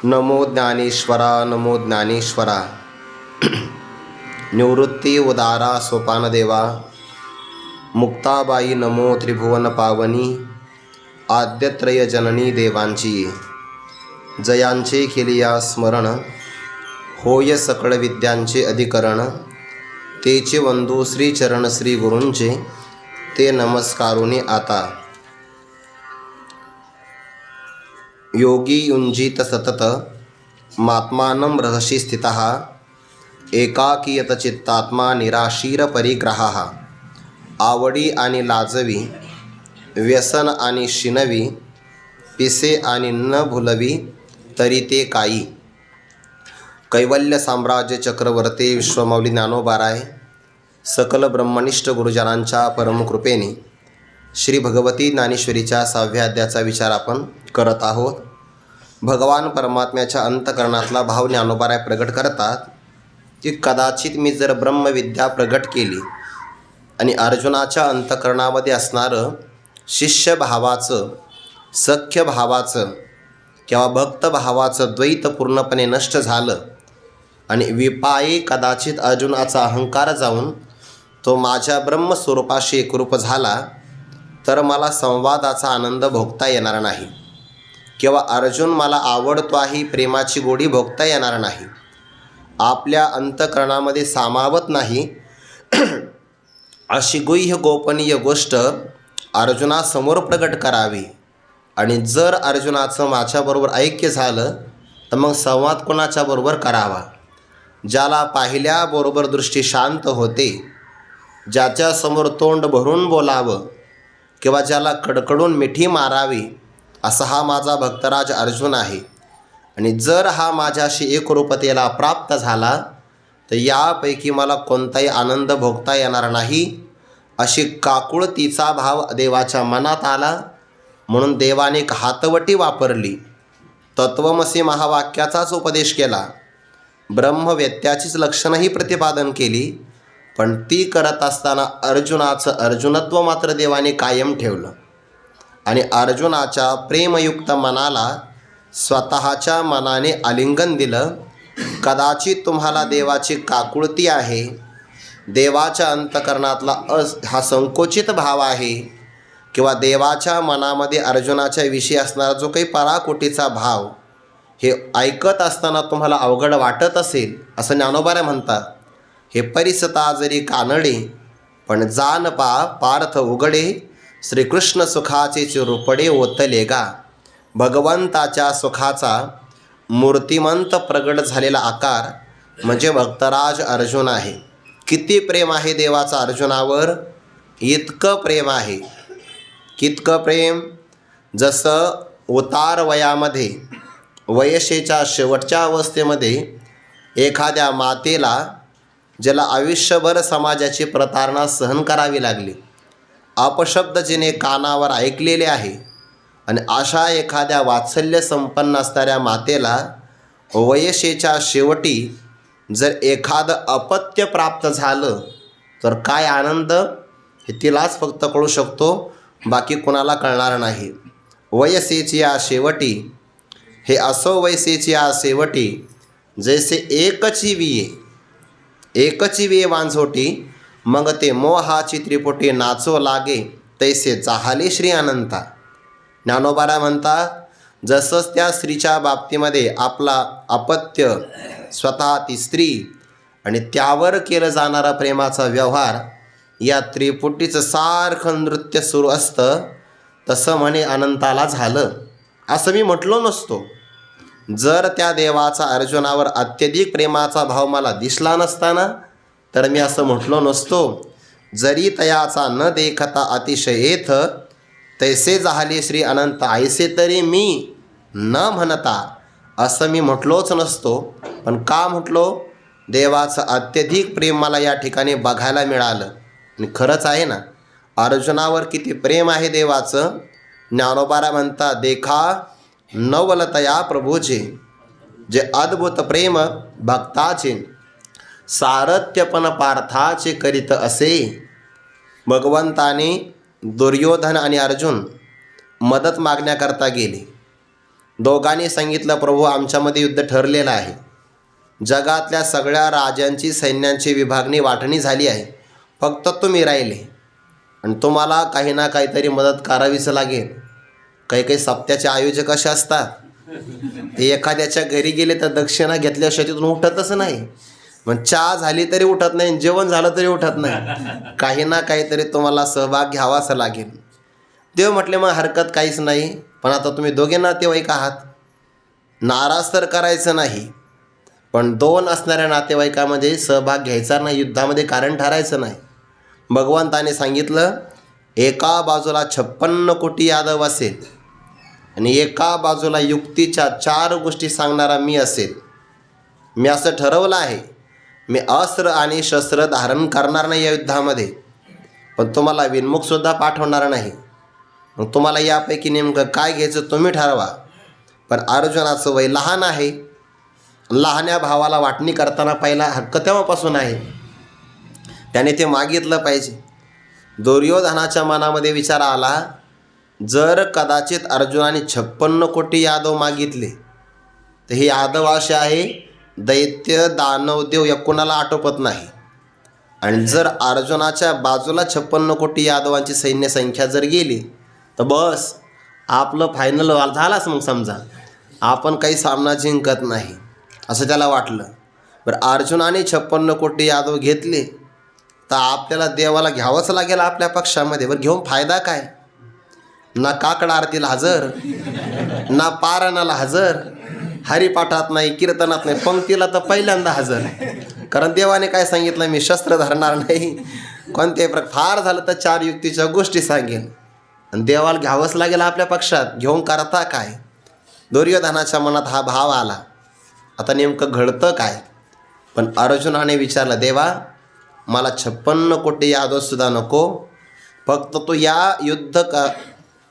नमो ज्ञानेश्वरा नमो ज्ञानेश्वरा. निवृत्ती उदारा सोपानदेवा. मुक्ताबाई नमो त्रिभुवन पावनी. आद्यत्रय जननी देवांची जयांचे केलिया स्मरण. होय सकळ विद्यांचे अधिकरण. तेचे वंदू श्रीचरण श्री गुरूंचे. ते नमस्कारुनी आता. योगी युंजित सतत मात्मानं रहसि स्थितः. एकाकीयत चित्तात्मा निराशीर परिग्रहाः. आवडी आणि लाजवी, व्यसन आणि शिनवी, पिसे आणि न भुलवी तरी ते काही. कैवल्य साम्राज्य चक्रवर्ती विश्वमौली ज्ञानोबाराय सकल ब्रह्मनिष्ठ गुरुजनांच्या परमकृपेने श्री भगवती ज्ञानेश्वरीच्या 6व्या अध्यायाचा विचार आपण करत आहोत. भगवान परमात्म्याच्या अंतकरणातला भाव ज्ञानोबाराय प्रगट करतात की कदाचित मी जर ब्रह्मविद्या प्रगट केली आणि अर्जुनाच्या अंतकरणामध्ये असणारं शिष्य भावाचं, सख्य भावाचं किंवा भक्त भावाचं द्वैत पूर्णपणे नष्ट झालं आणि विपायी कदाचित अर्जुनाचा अहंकार जाऊन तो माझ्या ब्रह्मस्वरूपाशी एकरूप झाला तर मला संवादाचा आनंद भोगता येणार नाही किंवा अर्जुन मला आवडतो आहे प्रेमाची गोडी भोगता येणार नाही. आपल्या अंतकरणामध्ये सामावत नाही अशी गुह्य गोपनीय गोष्ट अर्जुनासमोर प्रगट करावी. आणि जर अर्जुनाचं माझ्याबरोबर ऐक्य झालं तर मग संवाद कोणाच्याबरोबर करावा? ज्याला पाहिल्याबरोबर दृष्टी शांत होते, ज्याच्यासमोर तोंड भरून बोलावं किंवा ज्याला कडकडून मिठी मारावी असा हा माझा भक्तराज अर्जुन आहे. आणि जर हा माझ्याशी एकरूपतेला प्राप्त झाला तर यापैकी मला कोणताही आनंद भोगता येणार नाही अशी काकुळतीचा भाव देवाच्या मनात आला. म्हणून देवाने एक हातवटी वापरली. तत्वमसी महावाक्याचाच उपदेश केला. ब्रह्मवेत्याचीच लक्षणंही प्रतिपादन केली. पण ती करत असताना अर्जुनाचं अर्जुनत्व मात्र देवाने कायम ठेवलं आणि अर्जुनाच्या प्रेमयुक्त मनाला स्वतःच्या मनाने आलिंगन दिलं. कदाचित तुम्हाला देवाची काकुळती आहे, देवाच्या अंतकरणातला हा संकोचित भाव आहे किंवा देवाच्या मनामध्ये अर्जुनाच्या विषयी असणारा जो काही पराकोटीचा भाव हे ऐकत असताना तुम्हाला अवघड वाटत असेल असं ज्ञानोबाराय म्हणतात. हे परिसता जरी कानडे पण जान पा पार्थ उघडे. श्रीकृष्ण सुखाचे चिरुपडे ओतले गा. भगवंताच्या सुखाचा मूर्तिमंत प्रगट झालेला आकार म्हणजे भक्तराज अर्जुन आहे. किती प्रेम आहे देवाचा अर्जुनावर? इतकं प्रेम आहे. कितकं प्रेम? जसं उतार वयामध्ये वयसेच्या शेवटच्या अवस्थेमध्ये एखाद्या मातेला ज्याला आयुष्यभर समाजाची प्रतारणा सहन करावी लागली, अपशब्द जिने कानावर ऐकलेले आहे, आणि अशा एखाद्या वात्सल्य संपन्न असणाऱ्या मातेला वयसेच्या शेवटी जर एखादं अपत्य प्राप्त झालं तर काय आनंद हे तिलाच फक्त कळू शकतो, बाकी कोणाला कळणार नाही. वयसेची या शेवटी हे असो वयसेची या शेवटी जैसे एकची विये वांझोटी. मग ते मोहाची त्रिपुटी नाचो लागे तैसे चाहले श्री अनंता. ज्ञानोबाराय म्हणतात जसंच त्या स्त्रीच्या बाबतीमध्ये आपला अपत्य, स्वतः ती स्त्री आणि त्यावर केलं जाणारा प्रेमाचा व्यवहार या त्रिपुटीचं सारखं नृत्य सुरू असतं, तसं म्हणे अनंताला झालं. असं मी म्हटलो नसतो. जर त्या देवाचा अर्जुनावर अत्यधिक प्रेमाचा भाव मला दिसला नसताना तर मी असं म्हटलो नसतो. जरी तयाचा न देखता अतिशय येथ तैसे झाले श्री अनंत ऐसे तरी मी न म्हणता असं मी म्हटलोच नसतो. पण का म्हटलो? देवाचं अत्यधिक प्रेम मला या ठिकाणी बघायला मिळालं. आणि खरंच आहे ना, अर्जुनावर किती प्रेम आहे देवाचं. ज्ञानोबाराय म्हणतात देखा नवलतया प्रभूचे जे अद्भुत प्रेम भक्ताचे सारथ्यपण पार्थाचे करीत असे. भगवंताने दुर्योधन आणि अर्जुन मदत मागण्याकरता गेले दोघांनी सांगितलं, प्रभू आमच्यामध्ये युद्ध ठरलेलं आहे. जगातल्या सगळ्या राजांची सैन्यांची विभागणी वाटणी झाली आहे. फक्त तुम्ही राहिले आणि तुम्हाला काही ना काहीतरी मदत करावीच लागेल. काही काही सप्त्याचे आयोजक असे असतात, ते एखाद्याच्या घरी गेले तर दक्षिणा घेतल्याशिवाय तिथून उठतच नाही. मग चहा झाली तरी उठत नाही, जेवण झालं तरी उठत नाही. काही ना काहीतरी तुम्हाला सहभाग घ्यावाच लागेल. देव म्हटले, मग हरकत काहीच नाही, पण आता तुम्ही दोघे नातेवाईक आहात, नाराज तर करायचं नाही, पण दोन असणाऱ्या नातेवाईकामध्ये सहभाग घ्यायचा नाही, युद्धामध्ये कारण ठरायचं नाही. भगवंताने सांगितलं, एका बाजूला 56 कोटी यादव असेल आणि एका बाजूला युक्तीच्या 4 गोष्टी सांगणारा मी असेल. मी असं ठरवलं आहे, मी अस्त्र आणि शस्त्र धारण करणार नाही या युद्धामध्ये, पण तुम्हाला विनमुखसुद्धा पाठवणार नाही. मग तुम्हाला यापैकी नेमकं काय घ्यायचं तुम्ही ठरवा. पण अर्जुनाचं वय लहान आहे. लहान्या भावाला वाटणी करताना पहिला हक्क तेव्हापासून आहे, त्याने ते मागितलं पाहिजे. दुर्योधनाच्या मनामध्ये विचार आला, जर कदाचित अर्जुनाने 56 कोटी यादव मागितले तर हे यादव असे आहे, दैत्य दानव देव या कोणाला आटोपत नाही. आणि जर अर्जुनाच्या बाजूला 56 कोटी यादवांची सैन्य संख्या जर गेली तर बस आपलं फायनल झालाच. मग समजा आपण काही सामना जिंकत नाही असं त्याला वाटलं. बरं, अर्जुनाने 56 कोटी यादव घेतले तर आपल्याला देवाला घ्यावंच लागेल आपल्या पक्षामध्ये. बरं, घेऊन फायदा काय? ना काकड आरतीला हजर, ना पारायणाला हजर, हरिपाठात नाही, कीर्तनात नाही, पंक्तीला तर पहिल्यांदा हजर. कारण देवाने काय सांगितलं, मी शस्त्र धरणार नाही, कोणत्याही फार झालं तर 4 युक्तीच्या गोष्टी सांगेन. आणि देवाला घ्यावंच लागेल आपल्या पक्षात, घेऊन करता काय? दुर्योधनाच्या मनात हा भाव आला. आता नेमकं घडतं काय? पण अर्जुनाने विचारलं, देवा मला 56 कोटी यादवसुद्धा नको, फक्त तो या युद्ध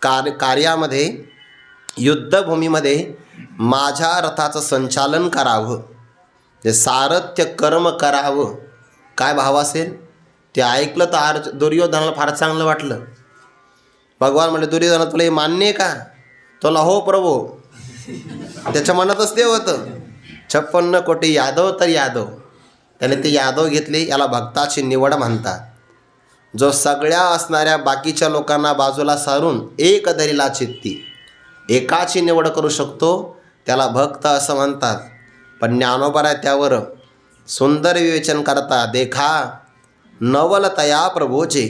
कार्यामध्ये, युद्धभूमीमध्ये माझ्या रथाचं संचालन करावं, ते सारथ्य कर्म करावं. काय भाव असेल ते ऐकलं तर दुर्योधनाला फार चांगलं वाटलं. भगवान म्हणले, दुर्योधना तुला हे मान्य आहे का? तुला हो प्रभू. त्याच्या मनातच ते होतं, 56 कोटी यादव तर यादव. त्याने ते यादव घेतले. याला भक्ताची निवड म्हणतात. जो सगळ्या असणाऱ्या बाकीच्या लोकांना बाजूला सारून एक धरीला चित्ती, एकाची निवड करू शकतो, त्याला भक्त असं म्हणतात. पण ज्ञानोबा त्यावर सुंदर विवेचन करता, देखा नवल तया प्रभोचे,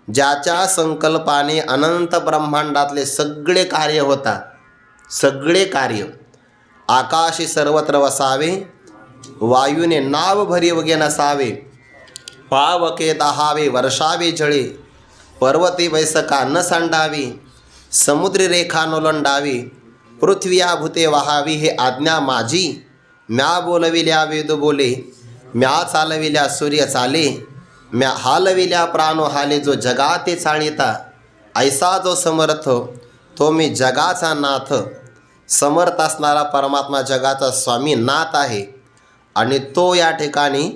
ज्याच्या संकल्पाने अनंत ब्रह्मांडातले सगळे कार्य होतात. सगळे कार्य आकाशी सर्वत्र वसावे, वायूने नाव भरी वगे नसावे, पावके दहावे वर्षावे जळे, पर्वती बैसका न सांडावी, समुद्री रेखा नोलंडावी, पृथ्वीया भूते वाहावी, हे आज्ञा माझी. म्या बोलविल्या वेद बोले, म्या चालविल्या सूर्य चाले, म्या हालविल्या प्राणो हाले, जो जगाते चाळिता, ऐसा जो समर्थ तो मी जगाचा नाथ. समर्थ असणारा परमात्मा जगाचा स्वामी नाथ आहे आणि तो या ठिकाणी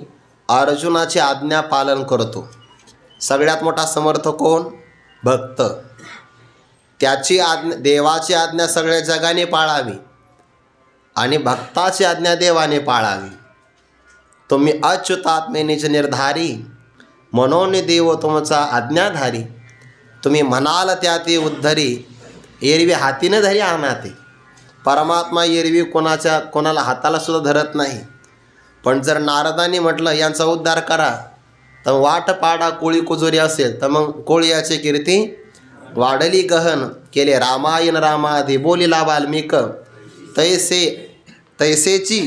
अर्जुनाची आज्ञा पालन करतो. सगळ्यात मोठा समर्थ कोण? भक्त. त्याची आज्ञा, देवाची आज्ञा सगळ्या जगाने पाळावी आणि भक्ताची आज्ञा देवाने पाळावी. तुम्ही अच्युतात्मेनीच निर्धारी, म्हणून देव तुमचा आज्ञाधारी. तुम्ही म्हणाल त्या ते उद्धरी, एरवी हातीने धरी आणाते. परमात्मा एरवी कोणाला हाताला सुद्धा धरत नाही. पण जर नारदाने म्हटलं यांचा उद्धार करा, तर वाट पाडा कोळी कुजोरी असेल तर मग कोळीयाची कीर्ती वाढली गहन. केले रामायण रामाधी, बोलिला वाल्मिक, तैसेची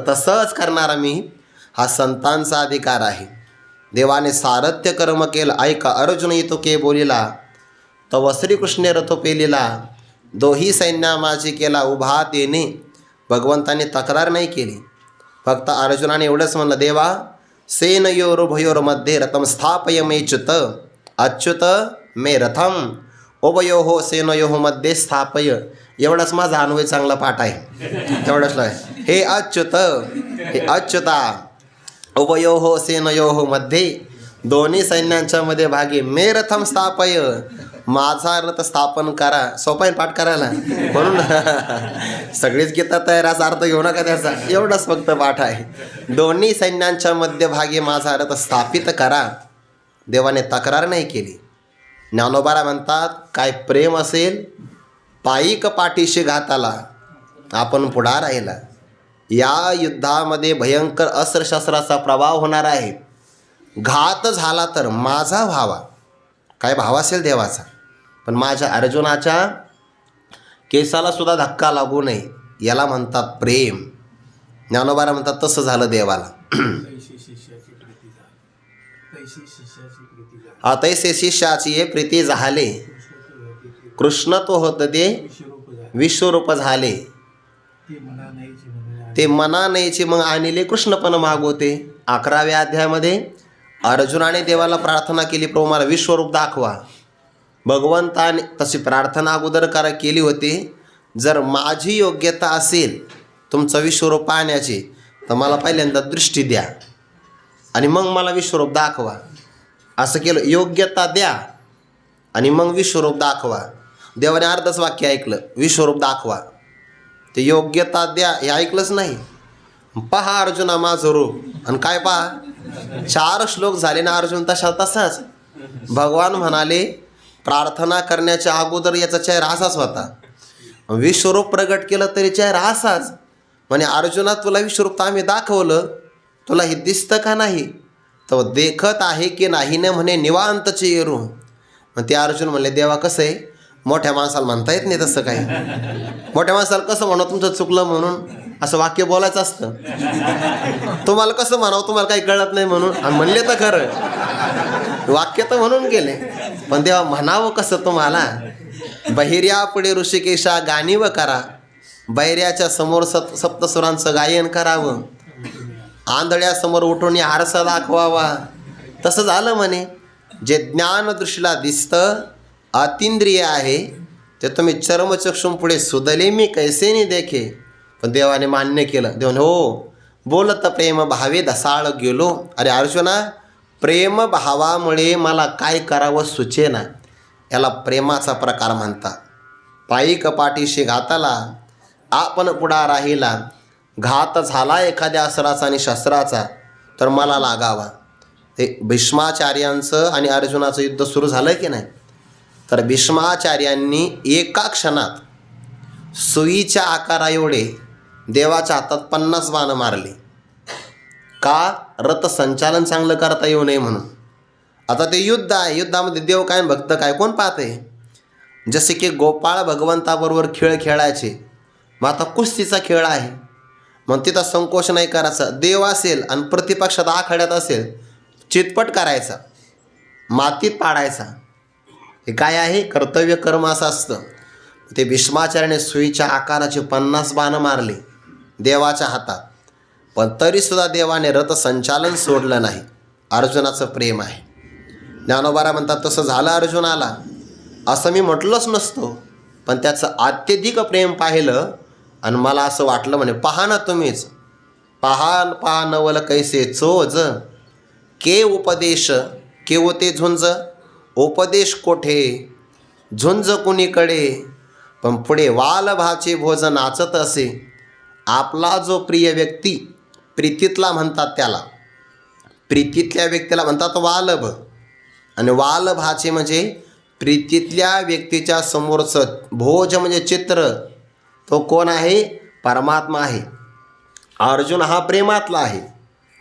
तसंच करणारा मी. हा संतांचा अधिकार आहे. देवाने सारथ्य कर्म केलं. ऐका अर्जुन येतो के बोलिला, तव श्रीकृष्णे रथो पेलिला, दोही सैन्या माझी केला उभा तेने. भगवंताने तक्रार नाही केली, फक्त अर्जुनाने एवढंच म्हणलं, देवा सेनयोरुभयोर मध्ये रथम स्थापय मेच्युत, अच्युत मे रथम उभयोः सेनयोः मध्ये स्थापय. एवढाच माझा अन्वय चांगला पाठ आहे, तेवढंच नाही. हे अच्युत, हे अच्युता, उभयोः सेनयोः मध्ये दोन्ही सैन्यांच्या मध्ये भागी मे रथम स्थापय, माझा रथ स्थापन करा. सोपाईन पाठ करायला म्हणून सगळीच गीता तयार, असा अर्थ घेऊ नका त्याचा, एवढंच फक्त पाठ आहे. दोन्ही सैन्यांच्या मध्यभागी माझा रथ स्थापित करा. देवाने तक्रार नाही केली. ज्ञानोबाला म्हणतात, काय प्रेम असेल पायीक पाठीशी घाताला, आपण पुढा राहिला. या युद्धामध्ये भयंकर अस्त्रशस्त्राचा प्रभाव होणार आहे. घात झाला तर माझा व्हावा. काय भाव असेल देवाचा, पण माझ्या अर्जुनाच्या केसाला सुद्धा धक्का लागू नये, याला म्हणतात प्रेम. ज्ञानोबाला म्हणतात तसं झालं देवाला. तैसे शिष्याची प्रीती झाले, कृष्ण तो होत ते विश्वरूप झाले. ते मना नाहीचे मग आणले कृष्ण पण मागवते. 11व्या अध्यायामध्ये अर्जुनाने देवाला प्रार्थना केली, प्रभू मला विश्वरूप दाखवा. भगवंताने तशी प्रार्थना अगोदर केली होती, जर माझी योग्यता असेल तुमचं विश्वरूप पाहण्याची तर मला पहिल्यांदा दृष्टी द्या आणि मग मला विश्वरूप दाखवा. असं केलं, योग्यता द्या आणि मग विश्वरूप दाखवा. देवाने अर्धच वाक्य ऐकलं, विश्वरूप दाखवा. ते योग्यता द्या हे ऐकलंच नाही. पहा अर्जुना माझं रूप, आणि काय पहा, 4 श्लोक झाले ना अर्जुन तसाच. भगवान म्हणाले प्रार्थना करण्याच्या अगोदर याचा चेहरा असाच होता, विश्वरूप प्रगट केलं तरी चेहरा असाच. म्हणे अर्जुना तुला विश्वरूप तर आम्ही दाखवलं, तुला हे दिसतं का नाही? तो देखत आहे की नाही ना म्हणे निवांतचे येरू. मग ते अर्जुन म्हणले देवा कसं आहे, मोठ्या माणसाला म्हणता येत नाही तसं काही. मोठ्या माणसाला कसं म्हणावं तुमचं चुकलं म्हणून असं वाक्य बोलायचं असतं. तुम्हाला कसं म्हणावं, तुम्हाला काही कळत नाही म्हणून. आणि म्हणले तर खरं, वाक्य तर म्हणून गेले, पण देवा म्हणावं कसं तुम्हाला. बहिर्या पुढे ऋषिकेशा गाणीव करा, बैऱ्याच्या समोर सप्तस्वरांचं गायन करावं, आंधळ्यासमोर उठून आरसा दाखवावा. तसं झालं म्हणे. जे ज्ञान दृष्टीला दिसतं अतिंद्रिय आहे ते तुम्ही चर्मचक्षुम पुढे सुदले मी कैसे नाही देखे. पण देवाने मान्य केलं. देवाने हो बोलत प्रेम भावे धसाळ गेलो. अरे अर्जुना, प्रेम भावामुळे मला काय करावं सुचेना, याला प्रेमाचा प्रकार म्हणतात. पायीक पाठीशी घाताला, आपण पुढा राहिला. घात झाला एखाद्या अस्त्राचा आणि शस्त्राचा तर मला लागावा. ते भीष्माचार्यांचं आणि अर्जुनाचं युद्ध सुरू झालं की नाही, तर भीष्माचार्यांनी एका क्षणात सुईच्या आकारा एवढे देवाच्या हातात 50 बाणं मारले. का? रथ संचालन चांगलं करता येऊ नये म्हणून. आता ते युद्ध आहे, युद्धामध्ये देव काय भक्त काय कोण पाहते. जसे की गोपाळ भगवंताबरोबर खेळ खेळायचे, मग आता कुस्तीचा खेळ आहे, मग तिथं संकोच नाही करायचा. देव असेल आणि प्रतिपक्षात आखाड्यात असेल, चितपट करायचा, मातीत पाडायचा. हे काय आहे, कर्तव्य कर्म असं असतं. ते भीष्माचार्याने सुईच्या आकाराचे 50 बाणं मारले देवाच्या हातात, पण तरीसुद्धा देवाने रथ संचालन सोडलं नाही. अर्जुनाचं प्रेम आहे. ज्ञानोबारा म्हणतात तसं झालं अर्जुनाला. असं मी म्हटलंच नसतो, पण त्याचं अत्यधिक प्रेम पाहिलं आणि मला असं वाटलं म्हणे पहा ना तुम्हीच, पहा नवल कैसे चोज, के उपदेश केवते झुंज, उपदेश कोठे झुंज कुणीकडे. पण पुढे वालभाचे भोज नाचत असे. आपला जो प्रिय व्यक्ती, प्रीतीतला म्हणतात त्याला, प्रीतीतल्या व्यक्तीला म्हणतात वालभ. आणि वालभाचे म्हणजे प्रीतीतल्या व्यक्तीच्या समोरचं भोज म्हणजे चित्र, तो कोण आहे? परमात्मा आहे. अर्जुन हा प्रेमातला आहे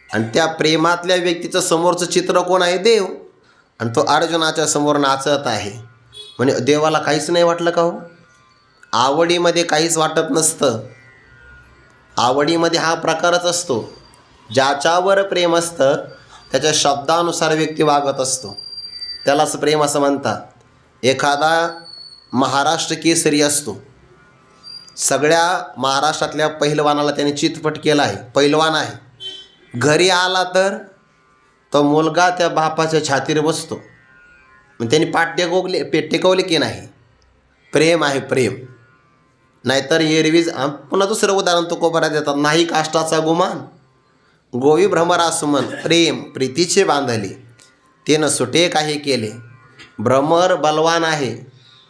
आणि त्या प्रेमातल्या व्यक्तीचं समोरचं चित्र कोण आहे? देव. आणि तो अर्जुनाच्या समोर नाचत आहे. म्हणजे देवाला काहीच नाही वाटलं का हो? आवडीमध्ये काहीच वाटत नसतं. आवडीमध्ये हा प्रकारच असतो, ज्याच्यावर प्रेम असतं त्याच्या शब्दानुसार व्यक्ती वागत असतो, त्यालाच प्रेम असं म्हणतात. एखादा महाराष्ट्र केसरी असतो, सगळ्या महाराष्ट्रातल्या पहिलवानाला त्याने चितपट केला आहे, पहिलवान आहे. घरी आला तर तो मुलगा त्या बापाच्या छातीवर बसतो, मग त्यांनी पाठ टेकवले की नाही. प्रेम आहे, प्रेम. नाहीतर एरवीज. पुन्हा दुसरं उदाहरण तो कोबरा देतात, नाही काष्टाचा गुमान गोवी भ्रमरा सुमन, प्रेम प्रीतीचे बांधले. ते न सुटे काही केले. भ्रमर बलवान आहे,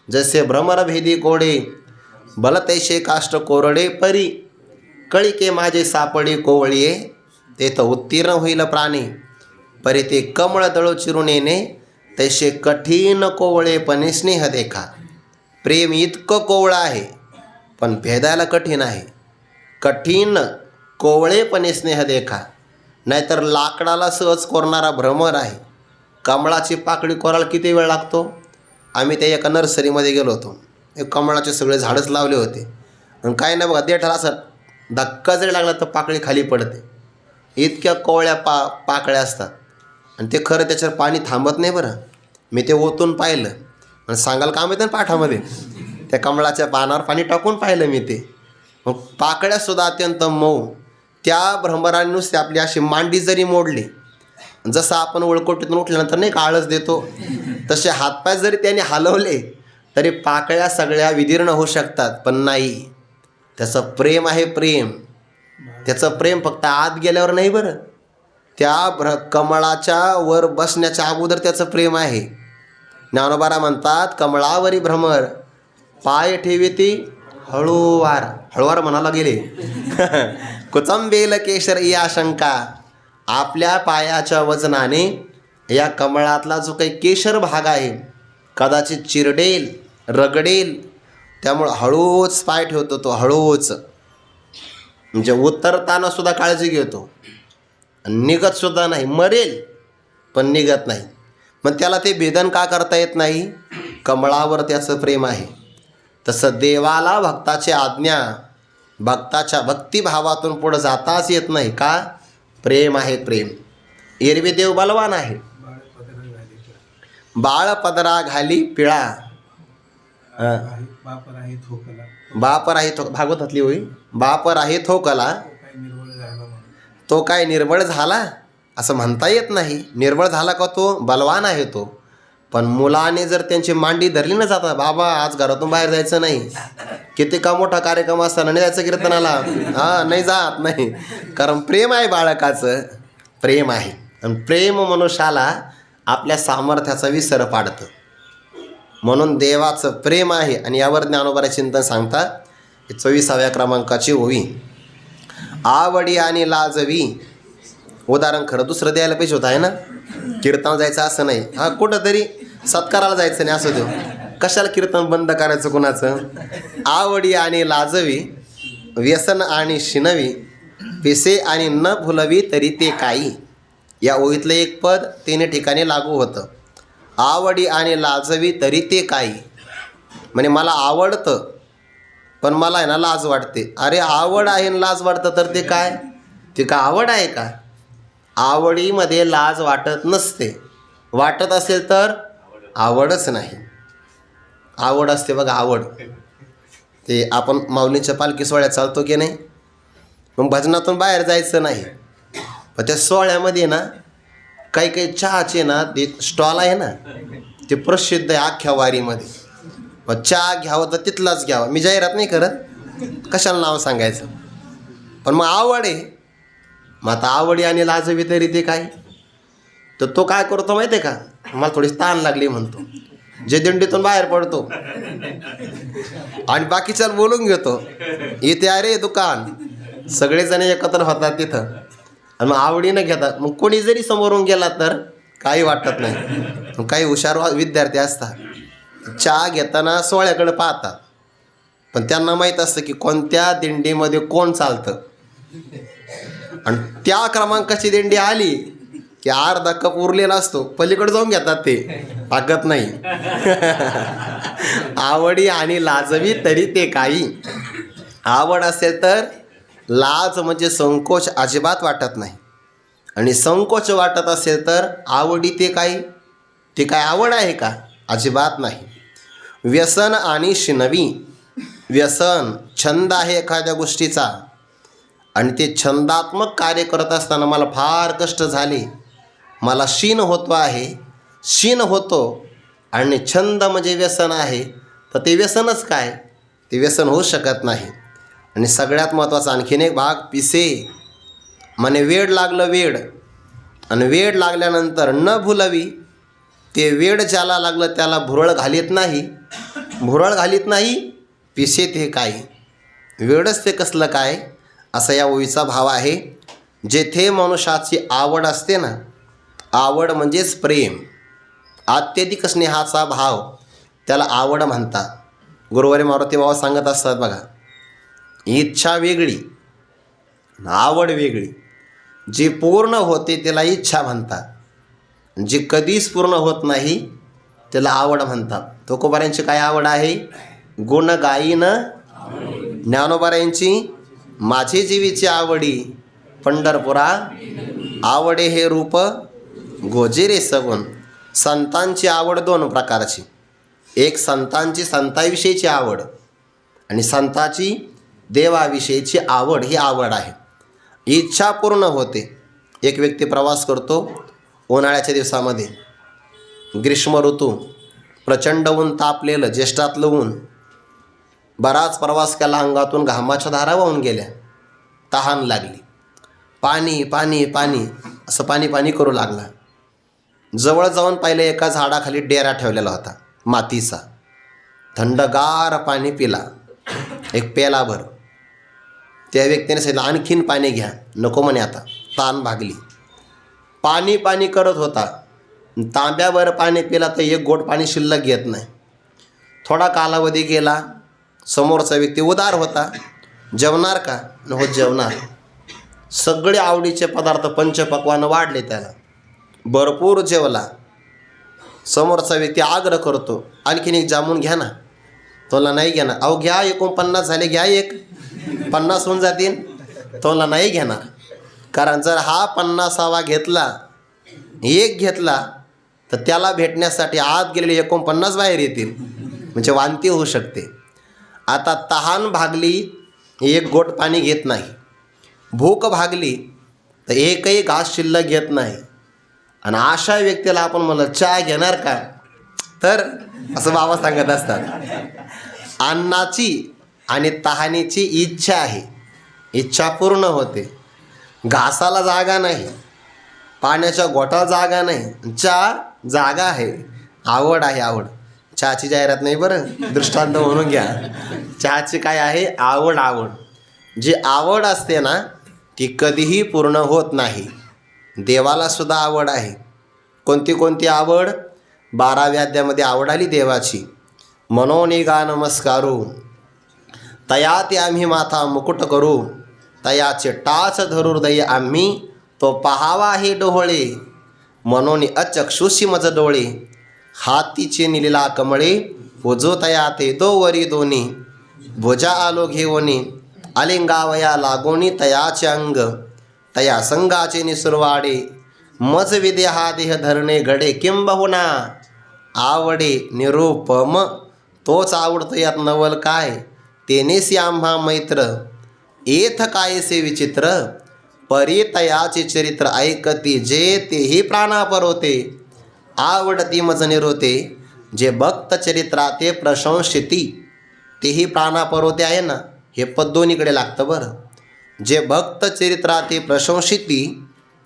जसे भ्रमर भेदी कोडे, बल तैसे काष्ट कोरडे परी. कळिके माझे सापडी कोवळीये, तेथ उत्तीर्ण होईल प्राणी. परी ते कमळ दळो चिरून येणे, तैसे कठीण कोवळेपणे स्नेह देखा. प्रेम इतकं कोवळं आहे पण भेदायला कठीण आहे. कठीण कोवळेपणे स्नेह देखा. नाहीतर लाकडाला सहज कोरणारा भ्रमर आहे. कमळाची पाकळी कोरायला किती वेळ लागतो? आम्ही त्या एका नर्सरीमध्ये गेलो होतो. कमळाचे सगळे झाडच लावले होते आणि काय नाही बघा, देठाला असं धक्का जरी लागला तर पाकळी खाली पडते. इतक्या कोवळ्या पाकळ्या असतात आणि ते खरं त्याच्यावर पाणी थांबत नाही बरं. मी ते ओतून पाहिलं आणि सांगाल काम येतं ना पाठामध्ये, त्या कमळाच्या पानावर पाणी टाकून पाहिलं मी ते. मग पाकळ्यासुद्धा अत्यंत मऊ. त्या भ्रमराने नुसते आपली अशी मांडी जरी मोडली, जसं आपण वळकोटीतून उठल्यानंतर नाही का आळस देतो, तसे हातपाय जरी त्याने हलवले तरी पाकळ्या सगळ्या विदीर्ण होऊ शकतात. पण नाही, त्याचं प्रेम आहे प्रेम. त्याचं प्रेम फक्त आत गेल्यावर नाही बरं, त्या कमळाच्या वर बसण्याच्या अगोदर त्याचं प्रेम आहे. ज्ञानोबारा म्हणतात, कमळावरी भ्रमर पाय ठेविती हळूवार. हळूवार म्हणायला गेले कुचंबेल केशर या शंका. आपल्या पायाच्या वजनाने या कमळातला जो काही केशर भाग आहे कदाचित चिरडेल, रगडेल. त्यामुळं हळूच पाय ठेवतो तो, हळूच. म्हणजे उतरताना सुद्धा काळजी घेतो. निघत सुद्धा नाही, मरेल पण निघत नाही. मग त्याला ते भेदन का करता येत नाही? कमळावर त्याचं प्रेम आहे. तसं देवाला भक्ताची आज्ञा, भक्ताच्या भक्तिभावातून पुढं जाताच येत नाही. का? प्रेम आहे प्रेम. एरवी देव बलवान आहे. बाळ पदरा घाली पिळा. बाप राही भागवतातली होई. बाप राही थोकला, तो काय निर्बळ झाला असं म्हणता येत नाही. निर्बळ झाला का? तो बलवान आहे तो. पण मुलाने जर त्यांची मांडी धरली न जाता, बाबा आज घरातून बाहेर जायचं नाही, किती का मोठा कार्यक्रम असताना नाही जायचं कीर्तनाला, नाही जात नाही. कारण प्रेम आहे बाळकाचं, प्रेम आहे. आणि प्रेम मनुष्याला आपल्या सामर्थ्याचा विसर पाडतं. म्हणून देवाचं प्रेम आहे. आणि यावर ज्ञानोबारा चिंतन सांगतात. 24व्या क्रमांकाची ओवी. आवडी आणि लाजवी. उदाहरण खरं दुसरं द्यायला पाहिजे होतं आहे ना. कीर्तन जायचं असं नाही, कुठं तरी सत्काराला जायचं नाही असं देऊ. कशाला कीर्तन बंद करायचं कुणाचं? आवडी आणि लाजवी, व्यसन आणि शिनवी, पिसे आणि न भुलवी तरी ते काही. या ओळीतलं एक पद 3 ठिकाणी लागू होतं. आवडी आणि लाजवी तरी ते काही. म्हणजे मला आवडतं पण मला आहे ना लाज वाटते. अरे आवड आहे आणि लाज वाटतं तर ते काय? ते का आवड आहे का? आवडीमध्ये लाज वाटत नसते. वाटत असेल तर आवडच नाही. आवड असते बघा, आवड. ते आपण माऊलींच्या पालखी सोहळ्यात चालतो की नाही, मग भजनातून बाहेर जायचं नाही. पण त्या सोहळ्यामध्ये ना काही काही चहाचे ना ते स्टॉल आहे ना, ते प्रसिद्ध आहे अख्ख्या वारीमध्ये. मग चहा घ्यावं तर तिथलाच घ्यावं. मी जाहिरात नाही करत, कशाला नाव सांगायचं. पण मग आवड आहे. मग आता आवडी आणि लाजवी तरी ते काय? तर तो काय करतो माहिती आहे का? मला थोडी ताण लागली म्हणतो, जे दिंडीतून बाहेर पडतो आणि बाकीच्या बोलून घेतो, इथे अरे दुकान. सगळेजण एकत्र होतात तिथं आणि मग आवडीनं घेतात. मग कोणी जरी समोरून गेला तर काही वाटत नाही. काही हुशार विद्यार्थी असतात, चहा घेताना सोहळ्याकडे पाहतात, पण त्यांना माहीत असतं की कोणत्या दिंडीमध्ये कोण चालतं. आणि त्या क्रमांकाची दिंडी आली की अर्धा कप उरलेला असतो, पलीकडे जाऊन घेतात, ते पाकत नाही. आवडी आणि लाजवी तरी ते काही. आवड असेल तर लाज म्हणजे संकोच अजिबात वाटत नाही. आणि संकोच वाटत असेल तर आवडी ते काही. ते काय आवड आहे का? अजिबात नाही. व्यसन आणि शिनवी. व्यसन छंद आहे एखाद्या गोष्टीचा, आणि ते छंदात्मक कार्य करत असताना मला फार कष्ट झाले, मला शीन होतो आहे, शीन होतो. आणि छंद म्हणजे व्यसन आहे, तर ते व्यसनच काय? ते व्यसन होऊ शकत नाही. आणि सगळ्यात महत्त्वाचा आणखीन एक भाग, पिसे म्हणे वेड लागलं वेड. आणि वेड लागल्यानंतर न भुलवी ते वेड ज्याला लागलं त्याला भुरळ घालीत नाही पिसे ते काय, वेडच ते कसलं काय, असा या ओळीचा भाव आहे. जेथे मनुष्याची आवड असते ना, आवड म्हणजेच प्रेम, अत्यधिक स्नेहाचा भाव, त्याला आवड म्हणतात. गुरुवारी मारुती बाबा सांगत असतात बघा, इच्छा वेगळी, आवड वेगळी. जी पूर्ण होते त्याला इच्छा म्हणतात, जी कधीच पूर्ण होत नाही त्याला आवड म्हणतात. तुकोबारायांची काय आवड आहे? गुण गाईन ज्ञानोबारायांची माझे जीवीची आवडी, पंढरपुरा आवडे हे रूप गोजिरे सगुण. संतांची आवड दोन प्रकारची, एक संतांची संताविषयीची आवड आणि संताची देवाविषयीची आवड, ही आवड आहे. इच्छा पूर्ण होते. एक व्यक्ती प्रवास करतो उन्हाळ्याच्या दिवसामध्ये, ग्रीष्म ऋतू, प्रचंड ऊन तापलेलं, ज्येष्ठातलं ऊन, बराच प्रवास केला, अंगातून घामाच्या धारा वाहून गेल्या, तहान लागली, पाणी पाणी पाणी असं पाणी पाणी करू लागला. जवळ जाऊन पाहिलं, एका झाडाखाली डेरा ठेवलेला होता मातीचा, थंडगार पाणी पिला एक पेलाभर. त्या व्यक्तीने सांगितलं आणखीन पाणी घ्या, नको म्हणे आता ताण भागली. पाणी पाणी करत होता, तांब्यावर पाणी पिला तर एक गोट पाणी शिल्लक घेत नाही. थोडा कालावधी गेला, समोरचा व्यक्ती उदार होता, जेवणार का? हो जेवणार. सगळे आवडीचे पदार्थ पंचपक्वान वाढले त्याला, भरपूर जेवला. समोरचा व्यक्ती आग्रह करतो, आणखीन एक जामून घ्या ना. तोला नाही घेणार. अहो घ्या, 49 झाले, घ्या, एक 50 होऊन जातील. तोला नाही घेणार, कारण जर हा 50वा घेतला, एक घेतला, तर त्याला भेटण्यासाठी आत गेलेले 49 बाहेर येतील, म्हणजे वांती होऊ शकते. आता तहान भागली, एक गोट पाणी घेत नाही. भूक भागली तर एकही घास शिल्लक घेत नाही. आणि अशा व्यक्तीला आपण म्हणलं चहा घेणार का, तर असं बाबा सांगत असतात, अन्नाची आणि तहानीची इच्छा आहे, इच्छा पूर्ण होते. घासाला जागा नाही, पाण्याच्या गोठाला जागा नाही, चहा जागा आहे, आवड आहे. आवड, चहाची जाहिरात नाही बरं, दृष्टांत म्हणून घ्या. चहाची काय आहे? आवड. आवड, जी आवड असते ना ती कधीही पूर्ण होत नाही. देवाला सुद्धा आवड आहे. कोणती कोणती आवड? 12व्या अध्यायामध्ये आवड आली देवाची. मनोनिगा नमस्कारू, तयाते आम्ही माथा मुकुट करू, तयाचे टाच धरुर्दय आम्ही, तो पहावा हे डोळे, मनोनी अचक्षुषी मज डोळे, हातीचे निलीला कमळे, भुजो तयाते दोवरी दोन्ही, भुजा आलो घेवनी, आलिंगावया लागोनी तयाचे अंग, तया संगाचे निसुरवाडे, मज विदे हा देह धरणे घडे, किंबहुना आवडे निरूपम, तोच आवडतो यात नवल काय, तेनेसी आम्हा मैत्र, एथ कायसे विचित्र, परी तयाचे चरित्र ऐकती, जे तेही प्राणापर होते, आवडती मज निरोते, जे भक्त चरित्रा ते प्रशंसिती, तेही प्राणापर होते आहे ना, हे पद दोन्हीकडे लागतं बरं. जे भक्त चरित्रा ते प्रशंसिती,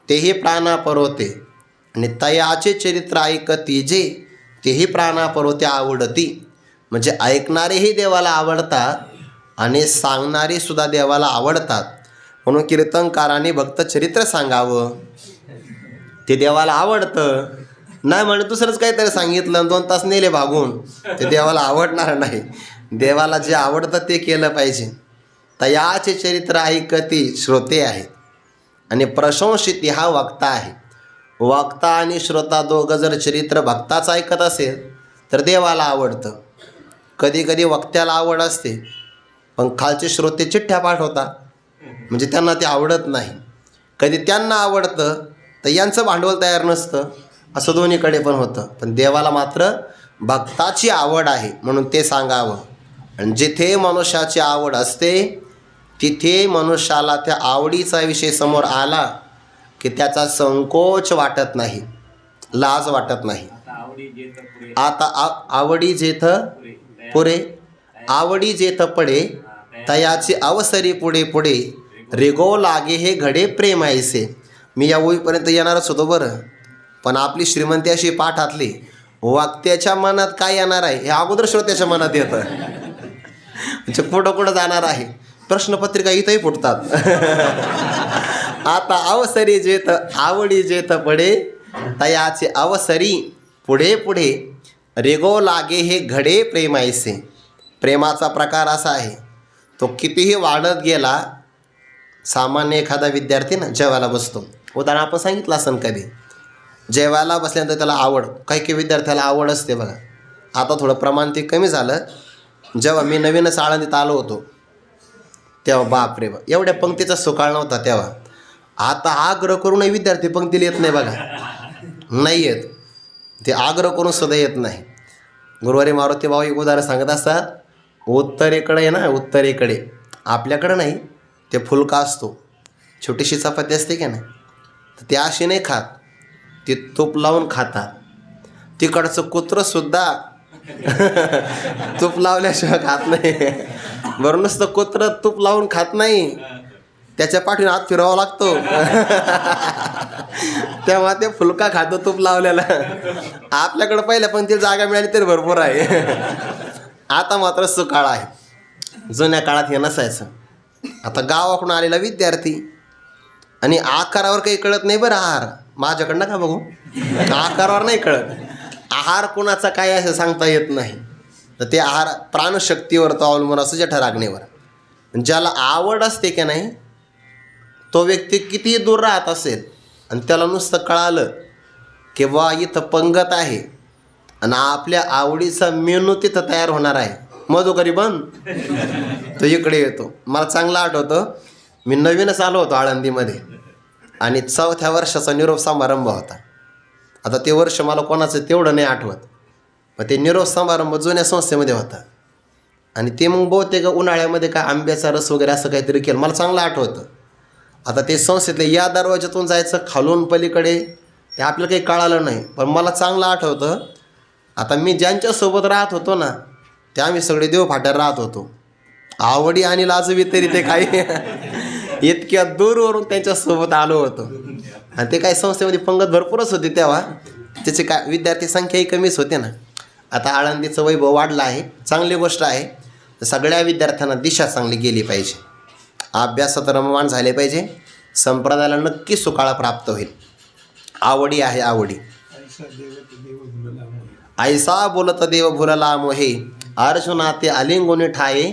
तेही प्राणापर होते, आणि तयाचे चरित्र ऐकती, जे तेही प्राणापर होते, आवडती. म्हणजे ऐकणारेही देवाला आवडतात आणि सांगणारे सुद्धा देवाला आवडतात. म्हणून कीर्तनकारांनी भक्त चरित्र सांगावं, ते देवाला आवडतं. नाही म्हणजे दुसरंच काहीतरी सांगितलं 2 तास नेले भागून, ते देवाला आवडणार नाही. देवाला जे आवडतं ते केलं पाहिजे. तयाचे चरित्र ऐकती श्रोते आहेत, आणि प्रशंसिती हा वक्ता आहे. वक्ता आणि श्रोता दोघं जर चरित्र भक्ताचं ऐकत असेल तर देवाला आवडतं. कधी कधी वक्त्याला आवड असते, पण खालचे श्रोते चिठ्ठ्या पाठवतात, म्हणजे त्यांना ते आवडत नाही. कधी त्यांना आवडतं तर यांचं भांडवल तयार नसतं, असं दोन्हीकडे पण होतं. पण देवाला मात्र भक्ताची आवड आहे म्हणून ते सांगावं. आणि जिथे मनुष्याची आवड असते तिथे मनुष्याला त्या आवडीचा विषय समोर आला की त्याचा संकोच वाटत नाही, लाज वाटत नाही. आता आवडी जेथ पुरे, आवडी जेथ पडे, तयाची अवसरी पुढे पुढे, रेगो लागे हे घडे प्रेम ऐसे. मी या ओळीपर्यंत येणारच होतो बरं, पण आपली श्रीमंती अशी पाठातली वक्त्याच्या मनात काय येणार आहे हे अगोदर श्रोत्याच्या मनात येतं. म्हणजे कुठं कुठं जाणार आहे. प्रश्नपत्रिका इथंही फुटतात. आता अवसरी जेथ आवडी जेथ पडे तयाचे अवसरी पुढे पुढे रेगो लागे हे घडे प्रेमायसे. प्रेमाचा प्रकार असा आहे, तो कितीही वाढत गेला. सामान्य एखादा विद्यार्थी ना जेवायला बसतो, उदाहरण आपण सांगितलं असं कधी, जेवायला बसल्यानंतर त्याला आवड, काही काही विद्यार्थ्याला आवड असते बघा. आता थोडं प्रमाण ते कमी झालं. जेव्हा मी नवीनच आळंदीत आलो होतो तेव्हा बापरे बाप एवढ्या पंक्तीचा सुकाळ नव्हता तेव्हा. आता आग्रह करूनही विद्यार्थी पंक्तीला येत नाही बघा, नाही येत ते, आग्रह करून सुद्धा येत नाही. गुरुवारी मारुती भाऊ एक उदाहरण सांगत असतात, उत्तरेकडे आहे ना, उत्तरेकडे आपल्याकडं नाही, ते फुलका असतो, छोटीशी चपाती असते की नाही, तर ते अशी नाही खात, ते तूप लावून खातात. तिकडचं कुत्रंसुद्धा तूप लावल्याशिवाय खात नाही. बरं नुसतं कुत्रं तूप लावून खात नाही, त्याच्या पाठीने हात फिरवावा लागतो. तेव्हा ते फुलका खातो तूप लावलेला. आपल्याकडं पहिल्या पण ती जागा मिळाली तरी भरपूर आहे. आता मात्र सुकाळ आहे. जुन्या काळात हे नसायचं. आता गावाकडून आलेला विद्यार्थी आणि आकारावर काही कळत नाही बरं. आहार माझ्याकडनं का बघू, आकारावर नाही कळत. आहार कोणाचा काय असं सांगता येत नाही. तर ते आहार प्राणशक्तीवर तो अवलंबून असं जठराग्नीवर. ज्याला आवड असते की नाही, तो व्यक्ती कितीही दूर राहत असेल आणि त्याला नुसतं कळालं की बा इथं पंगत आहे आणि आपल्या आवडीचा मेनू तिथं तयार होणार आहे, मधुकरी बंद, तो इकडे येतो. मला चांगलं आठवतं, मी नवीनच आलो होतो आळंदीमध्ये आणि 4थ्या वर्षाचा निरोप समारंभ होता. आता ते वर्ष मला कोणाचं तेवढं नाही आठवत, पण ते निरोप समारंभ जुन्या संस्थेमध्ये होता आणि ते मग बहुतेक उन्हाळ्यामध्ये काय आंब्याचा रस वगैरे असं काहीतरी केलं, मला चांगलं आठवतं. आता ते संस्थेतले या दरवाज्यातून जायचं खालून पलीकडे, ते आपल्याला काही कळालं नाही, पण मला चांगलं आठवतं. आता मी ज्यांच्यासोबत राहत होतो ना, ते आम्ही सगळे देवफाट्यावर राहत होतो. आवडी आणि लाजवी तरी ते काही इतक्या दूरवरून त्यांच्यासोबत आलो होतो. आणि ते काही संस्थेमध्ये पंगत भरपूरच होती तेव्हा, त्याची काय विद्यार्थी संख्याही कमीच होते ना. आता आळंदीचं वैभव वाढलं आहे, चांगली गोष्ट आहे. सगळ्या विद्यार्थ्यांना दिशा चांगली गेली पाहिजे, अभ्यासात रममाण झाले पाहिजे, संप्रदायाला नक्की सुकाळा प्राप्त होईल. आवडी आहे आवडी. ऐसा बोलत देव भुलला मोहे, अर्जुना ते आलिंगोने ठाये,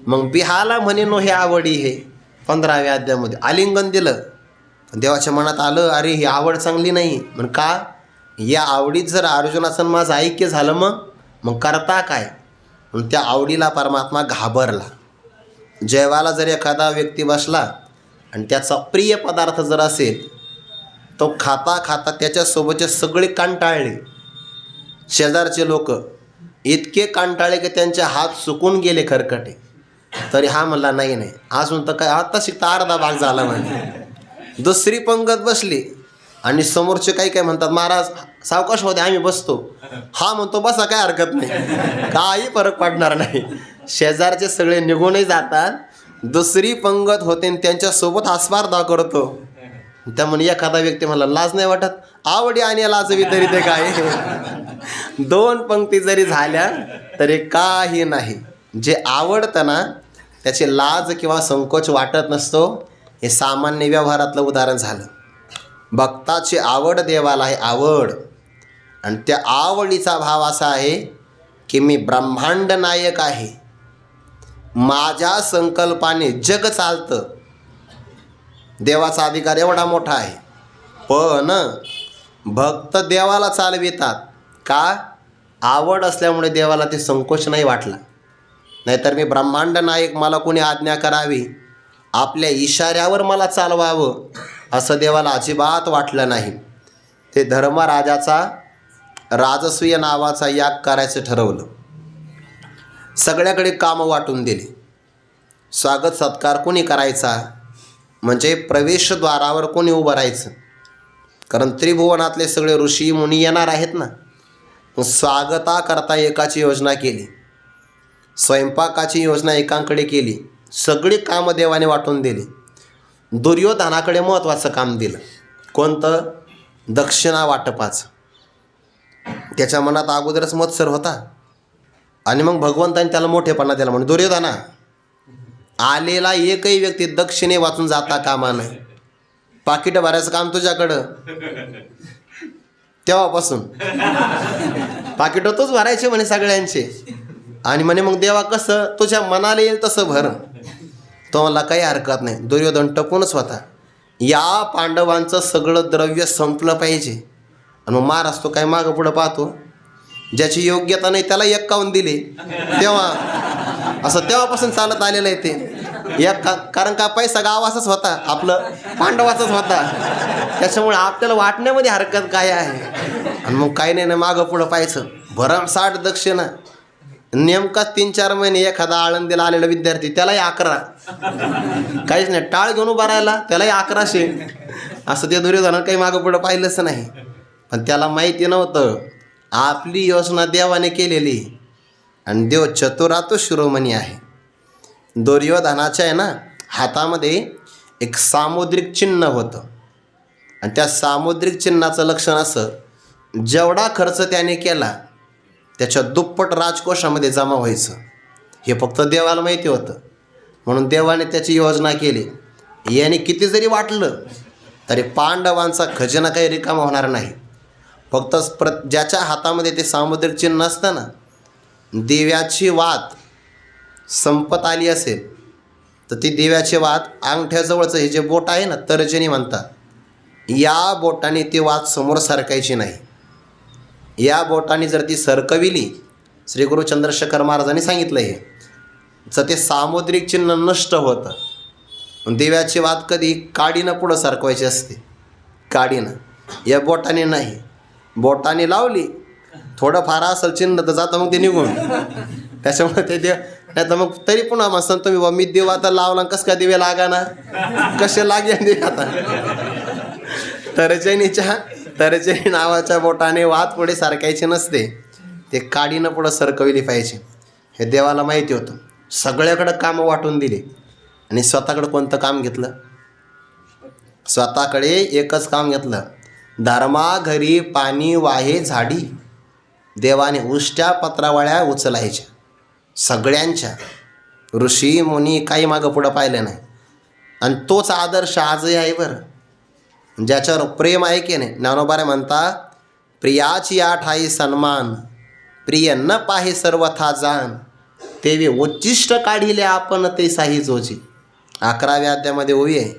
मग बिहाला म्हणे नो हे आवडी हे. 15व्या अध्यायामध्ये आलिंगन दिलं, देवाच्या मनात आलं अरे ही आवड चांगली नाही. म्हण का, या आवडीत जर अर्जुनाचं माझं ऐक्य झालं मग करता काय. मग त्या आवडीला परमात्मा घाबरला. जेवायला जर एखादा व्यक्ती बसला आणि त्याचा प्रिय पदार्थ जर असेल, तो खाता खाता त्याच्यासोबतचे सगळे कंटाळले. शेजारचे लोक इतके कंटाळले की त्यांचे हात सुकून गेले खरकटे. तरी हा म्हणला नाही नाही अजून तर काय, आता शिकता अर्धा भाग झाला म्हणजे. दुसरी पंगत बसली आणि समोरचे काही काय म्हणतात, महाराज सावकाश होते आम्ही बसतो. हा म्हणतो बसा काय हरकत नाही, काही फरक पडणार नाही. शेजारचे सगळे निघूनही जातात. दुसरी पंगत होते आणि त्यांच्यासोबत हा स्पर्धा करतो. त्यामुळे एखादा व्यक्ती म्हणला लाज नाही वाटत, आवडी आणि लाजवी तरी ते काय. 2 पंक्ती जरी झाल्या तरी काही नाही. जे आवडतं ना त्याची लाज किंवा संकोच वाटत नसतो. हे सामान्य व्यवहारातलं उदाहरण झालं. भक्ताची आवड देवाला आहे आवड, आणि त्या आवडीचा भाव असा आहे की मी ब्रह्मांड नायक आहे, माझ्या संकल्पाने जग चालतं. देवाचा अधिकार एवढा मोठा आहे, पण भक्त देवाला चालवितात का, आवड असल्यामुळे देवाला ते संकोच नाही वाटला. नाहीतर मी ब्रह्मांड नायक, मला कोणी आज्ञा करावी, आपल्या इशाऱ्यावर मला चालवावं असं देवाला अजिबात वाटलं नाही. ते धर्मराजाचा राजसूय नावाचा याग करायचं ठरवलं. सगळ्याकडे कामं वाटून दिली. स्वागत सत्कार कोणी करायचा, म्हणजे प्रवेशद्वारावर कोणी उभं राहायचं, कारण त्रिभुवनातले सगळे ऋषी मुनी येणार आहेत ना. स्वागताकरता एकाची योजना केली, स्वयंपाकाची योजना एकांकडे केली, सगळी कामं देवाने वाटून दिली. दुर्योधनाकडे महत्त्वाचं काम दिलं, कोणतं, दक्षिणा वाटपाचं. त्याच्या मनात अगोदरच मत्सर होता आणि मग भगवंताने त्याला मोठेपणा दिला. म्हणजे दुर्योधना, आलेला एकही व्यक्ती दक्षिणे वाचून जाता कामा नये. पाकिटं भरायचं काम तुझ्याकडं. तेव्हापासून पाकिटं तोच भरायचे म्हणे सगळ्यांचे. आणि म्हणे मग देवा कसं, तुझ्या मनाला येईल तसं भर. तो मला काही हरकत नाही. दुर्योधन टपूनच होता. या पांडवांचं सगळं द्रव्य संपलं पाहिजे. आणि मग महाराज तो काय मागं पुढं पाहतो. ज्याची योग्यता नाही त्याला 51 दिले. तेव्हापासून चालत आलेलं आहे ते. कारण का पैसा गावाचाच होता, आपलं पांडवाचाच होता. त्याच्यामुळे आपल्याला वाटण्यामध्ये हरकत काय आहे. आणि मग काही नाही ना, मागं पुढं पाहायचं. भरमसाठ दक्षिणा. नेमका 3-4 महिने एखादा आळंदीला आलेला विद्यार्थी, त्यालाही 11. काहीच नाही, टाळ घेऊन उभा राहिला त्यालाही 1100. असं ते दुर्योधनानं काही मागं पुढं पाहिलंच नाही. पण त्याला माहिती नव्हतं आपली योजना देवाने केलेली. आणि देव चतुरातो शिरोमणी आहे. दुर्योधनाच्या आहे ना हातामध्ये एक सामुद्रिक चिन्ह होतं. आणि त्या सामुद्रिक चिन्हाचं लक्षण असं, जेवढा खर्च त्याने केला त्याच्या दुप्पट राजकोषामध्ये जमा व्हायचं. हे फक्त देवाला माहिती होतं. म्हणून देवाने त्याची योजना केली. याने किती जरी वाटलं तरी पांडवांचा खजिना काही रिकामा होणार नाही. फक्त ज्याच्या हातामध्ये ते सामुद्रिक चिन्ह असतं ना, दिव्याची वात संपत आली असेल तर ती दिव्याची वात अंगठ्याजवळचं हे जे बोट आहे ना, तर्जनी म्हणतात, या बोटाने ती वात समोर सरकायची नाही. या बोटाने जर ती सरकविली, श्री गुरु चंद्रशेखर महाराजांनी सांगितलं हे, तर ते सामुद्रिक चिन्ह नष्ट होतं. दिव्याची वात कधी काडीनं पुढं सरकवायची असते, काडीनं. या बोटाने नाही. बोटाने लावली, थोडं फार असेल चिन्ह तर जातं मग ते निघून. त्याच्यामुळे ते देव नाही तर मग तरी पुन्हा मग सांगतो मी देव आता लावला, कसं काय दिवे लागा ना, कसे लागे देव आता. तर्जनी नावाच्या बोटाने वात पुढे सारखायची नसते, ते काडीनं पुढं सरकविली पाहिजे. हे देवाला माहिती होतं. सगळ्याकडं कामं वाटून दिली आणि स्वतःकडं कोणतं काम घेतलं? स्वतःकडे एकच काम घेतलं, धर्मा घरी पाणी वाहे झाडी. देवाने उष्ट्या पत्रावळ्या उचलायच्या सगळ्यांच्या. ऋषी मुनी काही मागं पुढं पाहिलं नाही. आणि तोच आदर्श आजही आहे बरं. ज्याच्यावर प्रेम आहे की नाही, ज्ञानोबा म्हणतात, प्रियाची आठाई सन्मान, प्रिय न पाहे सर्वथा जाण, तेवे उच्चिष्ट काढिले आपण ते साही जोजी. 11व्या अध्यायामध्ये ओवी आहे.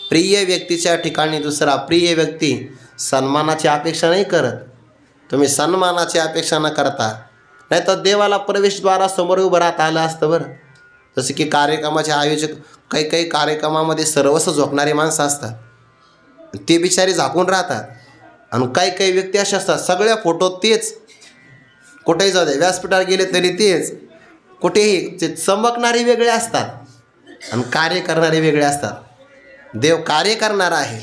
प्रिय व्यक्तीच्या ठिकाणी दुसरा प्रिय व्यक्ती सन्मानाची अपेक्षा नाही करत. तुम्ही सन्मानाची अपेक्षा न करता, नाही तर देवाला प्रवेशद्वारासमोर उभं राहता आलं असतं बरं. जसं की कार्यक्रमाचे आयोजक काही कार्यक्रमामध्ये सर्वस्व झोकणारी माणसं असतात, ते बिचारी झाकून राहतात. आणि काही व्यक्ती अशा असतात, सगळ्या फोटोत तेच, कुठेही जाऊ दे, व्यासपीठावर गेले तरी तेच, कुठेही ते चमकणारे वेगळे असतात आणि कार्य करणारे वेगळे असतात. देव कार्य करणारा आहे,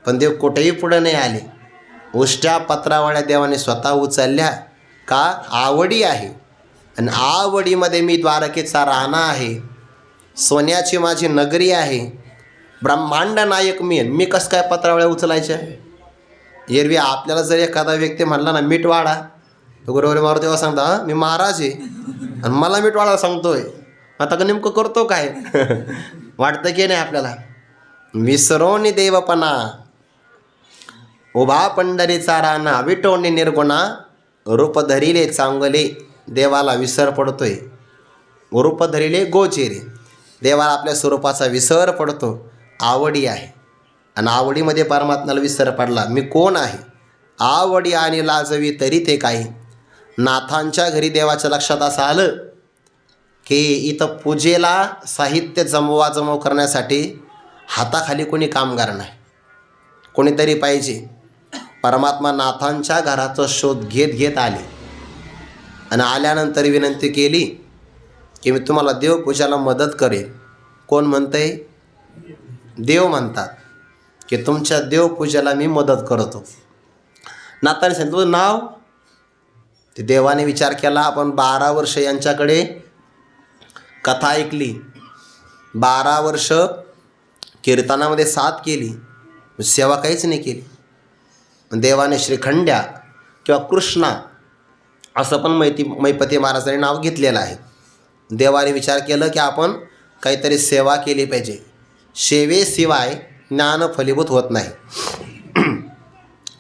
पण देव कुठेही पुढं नाही आले. उष्ट्या पत्रावळ्या देवाने स्वतः उचलल्या का? आवडी आहे. आणि आवडीमध्ये मी द्वारकेचा राणा आहे, सोन्याची माझी नगरी आहे, ब्रह्मांड नायक मी कसं काय पत्रावळ्या उचलायच्या? एरवी आपल्याला जर एखादा व्यक्ती म्हणला ना मीठ वाढा, तर गुरुवारी मारू तेव्हा सांगता मी महाराज आहे आणि मला मीठ वाढा सांगतोय. आता का नेमकं करतो काय? वाटतं की नाही आपल्याला? विसरोनी देवपणा, उभा पंढरीचा राणा, विटोणी निर्गुणा, रूप धरिले चांगले. देवाला विसर पडतोय. रूप धरिले गोचेरे. देवाला आपल्या स्वरूपाचा विसर पडतो. आवडी आहे आणि आवडीमध्ये परमात्म्याला विसर पडला. मी कोण आहे? आवडी आणि लाजवी तरी ते काही. नाथांच्या घरी देवाच्या लक्षात असं आलं की इथं पूजेला साहित्य जमव करण्यासाठी हाताखाली कोणी कामगार नाही, कोणीतरी पाहिजे. परमात्मा नाथांच्या घराचा शोध घेत आले आणि आल्यानंतर विनंती केली की मी तुम्हाला देवपूजाला मदत करेन. कोण म्हणतंय? देव म्हणतात की तुमच्या देवपूजेला मी मदत करतो. नाथाने सांगितलं तुझं नाव? ते देवाने विचार केला. आपण 12 वर्ष यांच्याकडे कथा ऐकली, 12 वर्ष कीर्तनामध्ये साथ केली, सेवा काहीच नाही केली. देवाने श्रीखंड्या किंवा कृष्णा असं पण मैपती महाराजांनी नाव घेतलेलं आहे. देवाने विचार केलं की आपण काहीतरी सेवा केली पाहिजे. सेवेशिवाय ज्ञान फलीभूत होत नाही.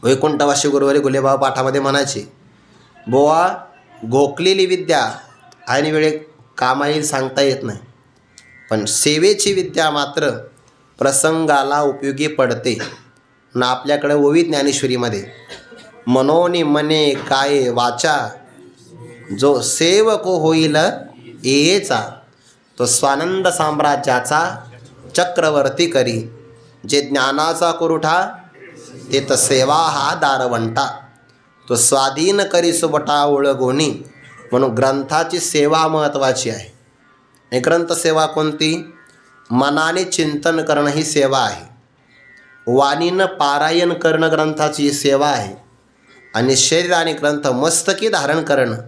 वैकुंठवासी गुरुवारी गुलेबाबा पाठामध्ये म्हणायचे, बोवा घोकलेली विद्या आणि वेळे कामा येईल सांगता येत नाही, पण सेवेची विद्या मात्र प्रसंगाला उपयोगी पडते. ना आपल्याकडे ओवी ज्ञानेश्वरीमध्ये मनोनी मने काये वाचा जो सेवको होईल येचा तो स्वानंद साम्राज्याचा चक्रवर्ती करी. जे ज्ञानाचा कुरुठा ते तर सेवा हा दारवंटा. तो स्वाधीन करी सुबटा ओळगोनी. म्हणून ग्रंथाची सेवा महत्त्वाची आहे. आणि ग्रंथसेवा कोणती? मनाने चिंतन करणं ही सेवा आहे. वाणीनं पारायण करणं ग्रंथाची सेवा आहे. आणि शरीराने ग्रंथ मस्तकी धारण करणं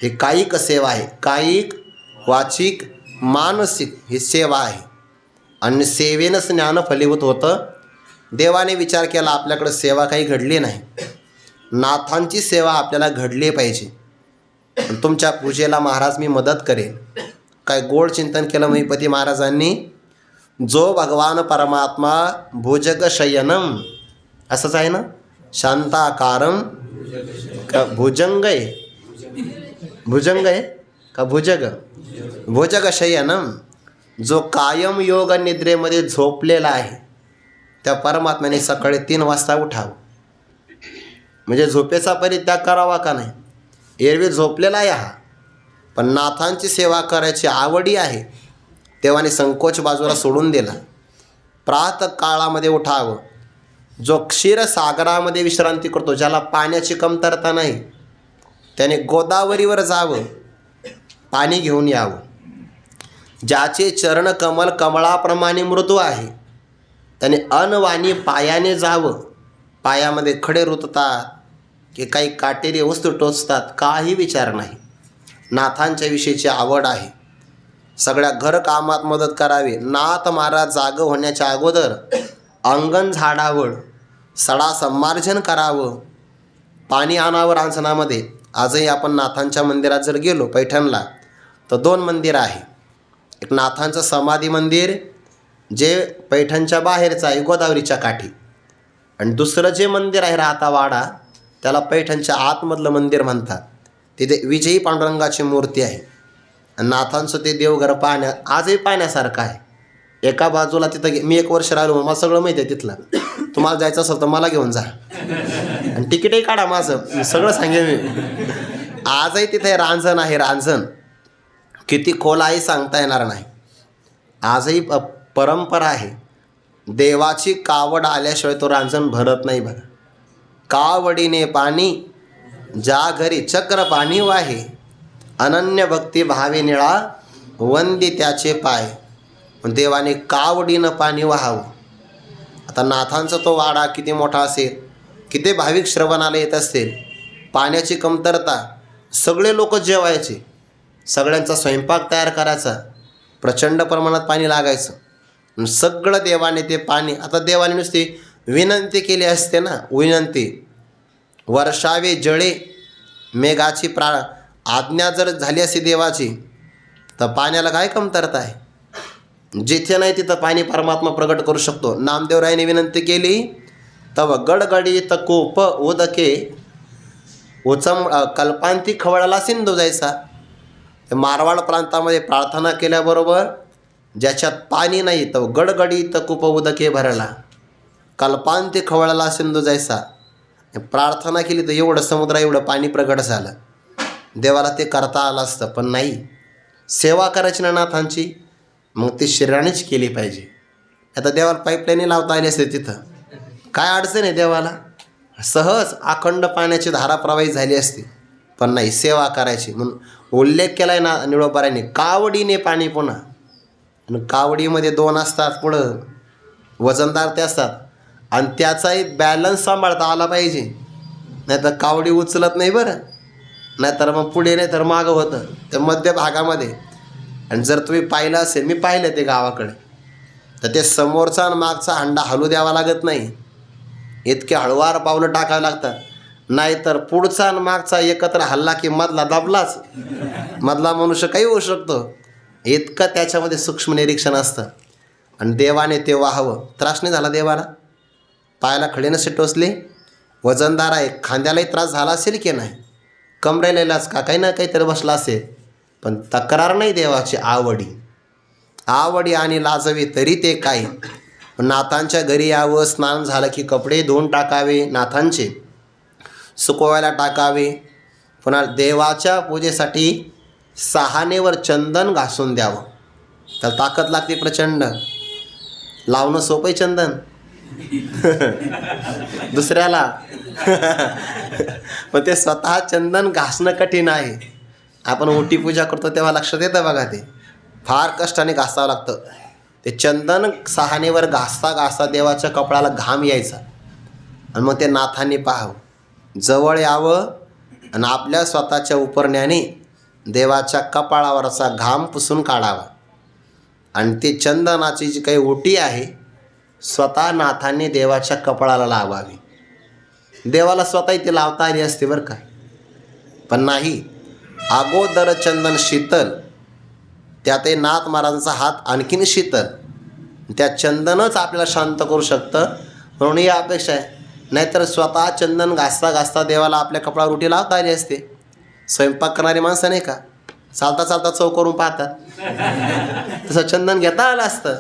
ही कायिक सेवा आहे. कायिक, वाचिक, मानसिक ही सेवा आहे. आणि सेवेनंच ज्ञान फलीभूत होतं. देवाने विचार केला आपल्याकडं सेवा काही घडली नाही, नाथांची सेवा आपल्याला घडली पाहिजे. तुमच्या पूजेला महाराज मी मदत करेन. काय गोड चिंतन केलं महिपती महाराजांनी. जो भगवान परमात्मा भुजग शयनम असंच आहे ना, शांताकारम का भुजंग आहे, भुजंग आहे का भुजग, भुजग शयनम. जो कायम योग निद्रेमध्ये झोपलेला आहे त्या परमात्म्याने सकाळी 3 वाजता उठावं. म्हणजे झोपेचा परित्याग करावा का नाही? एरवी झोपलेला आहे हा, पण नाथांची सेवा करायची आवडी आहे. देवाने संकोच बाजूला सोडून दिला. प्रातः काळामध्ये उठावं. जो क्षीरसागरामध्ये विश्रांती करतो, ज्याला पाण्याची कमतरता नाही, त्याने गोदावरीवर जावं, पाणी घेऊन यावं. ज्याचे चरण कमल कमळाप्रमाणे मृदू आहे त्याने अनवाणी पायाने जावं. पायामध्ये खडे रुततात की काही काटेरी वस्तू टोचतात, काही विचार नाही. नाथांच्या विषयीची आवड आहे. सगळ्या घरकामात मदत करावी. नाथ महाराज जाग होण्याच्या अगोदर अंगण झाडावं, सडा संमार्जन करावं, पाणी आणावं रांजणामध्ये. आजही आपण नाथांच्या मंदिरात जर गेलो पैठणला तर 2 मंदिर आहे. एक नाथांचं समाधी मंदिर जे पैठणच्या बाहेरचं आहे गोदावरीच्या काठी, आणि दुसरं जे मंदिर आहे राहतावाडा त्याला पैठणच्या आतमधलं मंदिर म्हणतात. तिथे विजयी पांडुरंगाची मूर्ती आहे. आणि नाथांचं ते देवघर आजही पाहण्यासारखं आहे. एका बाजूला तिथं मी 1 वर्ष राहिलो, मला सगळं माहिती आहे तिथलं. तुम्हाला जायचं असेल तर मला घेऊन जा आणि तिकीटही काढा माझं, सगळं सांगेन मी. आजही तिथे रांजण आहे. रांजण किती खोल आहे सांगता येणार नाही. आजही परंपरा आहे. देवाची कावड आल्याशिवाय तो रांजण भरत नाही बघा. कावडीने पाणी ज्या घरी चक्र पाणी वाहे, अनन्य भक्ती भावे निळा वंदी त्याचे पाय. देवाने कावडीनं पाणी वाहावं. आता नाथांचा तो वाडा किती मोठा असेल, किती भाविक श्रवणाला येत असतील, पाण्याची कमतरता, सगळे लोक जेवायचे, सगळ्यांचा स्वयंपाक तयार करायचा, प्रचंड प्रमाणात पाणी लागायचं. सगळं देवाने ते पाणी, आता देवाने नुसती विनंती केली असते ना, विनंती वर्षावे जळे मेघाची आज्ञा जर झाली असती देवाची तर पाण्याला काय कमतरता आहे? जिथे नाही तिथं पाणी परमात्मा प्रगट करू शकतो. नामदेवरायाने विनंती केली, तव गडगडीत कोप उदके उचम कल्पांती खवळला सिंधू जायचा. मारवाड प्रांतामध्ये प्रार्थना केल्याबरोबर ज्याच्यात पाणी नाही तर गडगडीत कूप उदके भरला, कल्पांती खवळला सिंधू जायचा. प्रार्थना केली तर एवढं समुद्र एवढं पाणी प्रगट झालं. देवाला ते करता आलं असतं, पण नाही. सेवा करायची ना नाथांची, मग ती शरीरानेच केली पाहिजे. आता देवाला पाईपलाईन लावता आली असते तिथं काय अडचण आहे देवाला? सहज अखंड पाण्याची धारा प्रवाहित झाली असती, पण नाही, सेवा करायची. म्हणून उल्लेख केला आहे ना निळोबाराने, कावडीने पाणी. पुन्हा आणि कावडीमध्ये 2 असतात, पुढं वजनदार ते असतात, आणि त्याचाही बॅलन्स सांभाळता आला पाहिजे. नाही तर कावडी उचलत नाही बरं, नाहीतर मग पुढे नाही तर मागं होतं त्या मध्य भागामध्ये. आणि जर तुम्ही पाहिलं असेल, मी पाहिलं ते गावाकडे, तर ते समोरचा आणि मागचा हंडा हलू द्यावा लागत नाही, इतके हळूवार पावलं टाकावं लागतात. नाहीतर पुढचा आणि मागचा एकत्र हल्ला की मधला दाबलाच. मधला मनुष्य काही होऊ शकतो. इतकं त्याच्यामध्ये सूक्ष्म निरीक्षण असतं. आणि देवाने ते व्हावं. त्रास नाही झाला देवाला? पायाला खडे नसे टोचले? वजनदार आहे, खांद्यालाही त्रास झाला असेल की नाही? कमरेलाच का काही ना काहीतरी बसला असेल, पण तक्रार नाही देवाची. आवडी आणि लाजवी तरी ते काय. नाथांच्या घरी यावं, स्नान झालं की कपडे धुवून टाकावे, नाथांचे सुकवायला टाकावे. पुन्हा देवाच्या पूजेसाठी सहानेवर चंदन घासून द्यावं. तर ताकद लागते प्रचंड. लावणं सोपं आहे चंदन दुसऱ्याला पण ते स्वतः चंदन घासणं कठीण आहे. आपण ओटी पूजा करतो तेव्हा लक्षात येतं बघा, ते फार कष्टाने घासावं लागतं. ते चंदन सहानेवर घासता घासता देवाच्या कपडाला घाम यायचा. आणि मग ते नाथांनी पाहावं, जवळ यावं आणि आपल्या स्वतःच्या उपरण्याने देवाच्या कपाळावरचा घाम पुसून काढावा. आणि ते चंदनाची जी काही ओटी आहे स्वतः नाथांनी देवाच्या कपाळाला लावावी. देवाला स्वतः इथे लावता आली असते बरं का, पण नाही. अगोदर चंदन शीतल, त्यातही नाथ महाराजांचा हात आणखीन शीतल. त्या चंदनच आपल्याला शांत करू शकतं, म्हणून ही अपेक्षा आहे. नाहीतर स्वतः चंदन घासता घासता देवाला आपल्या कपडावर उटी लावता आली असते. स्वयंपाक करणारी माणसं नाही का, चालता चालता चव करून पाहतात, तसं चंदन घेता आलं असतं.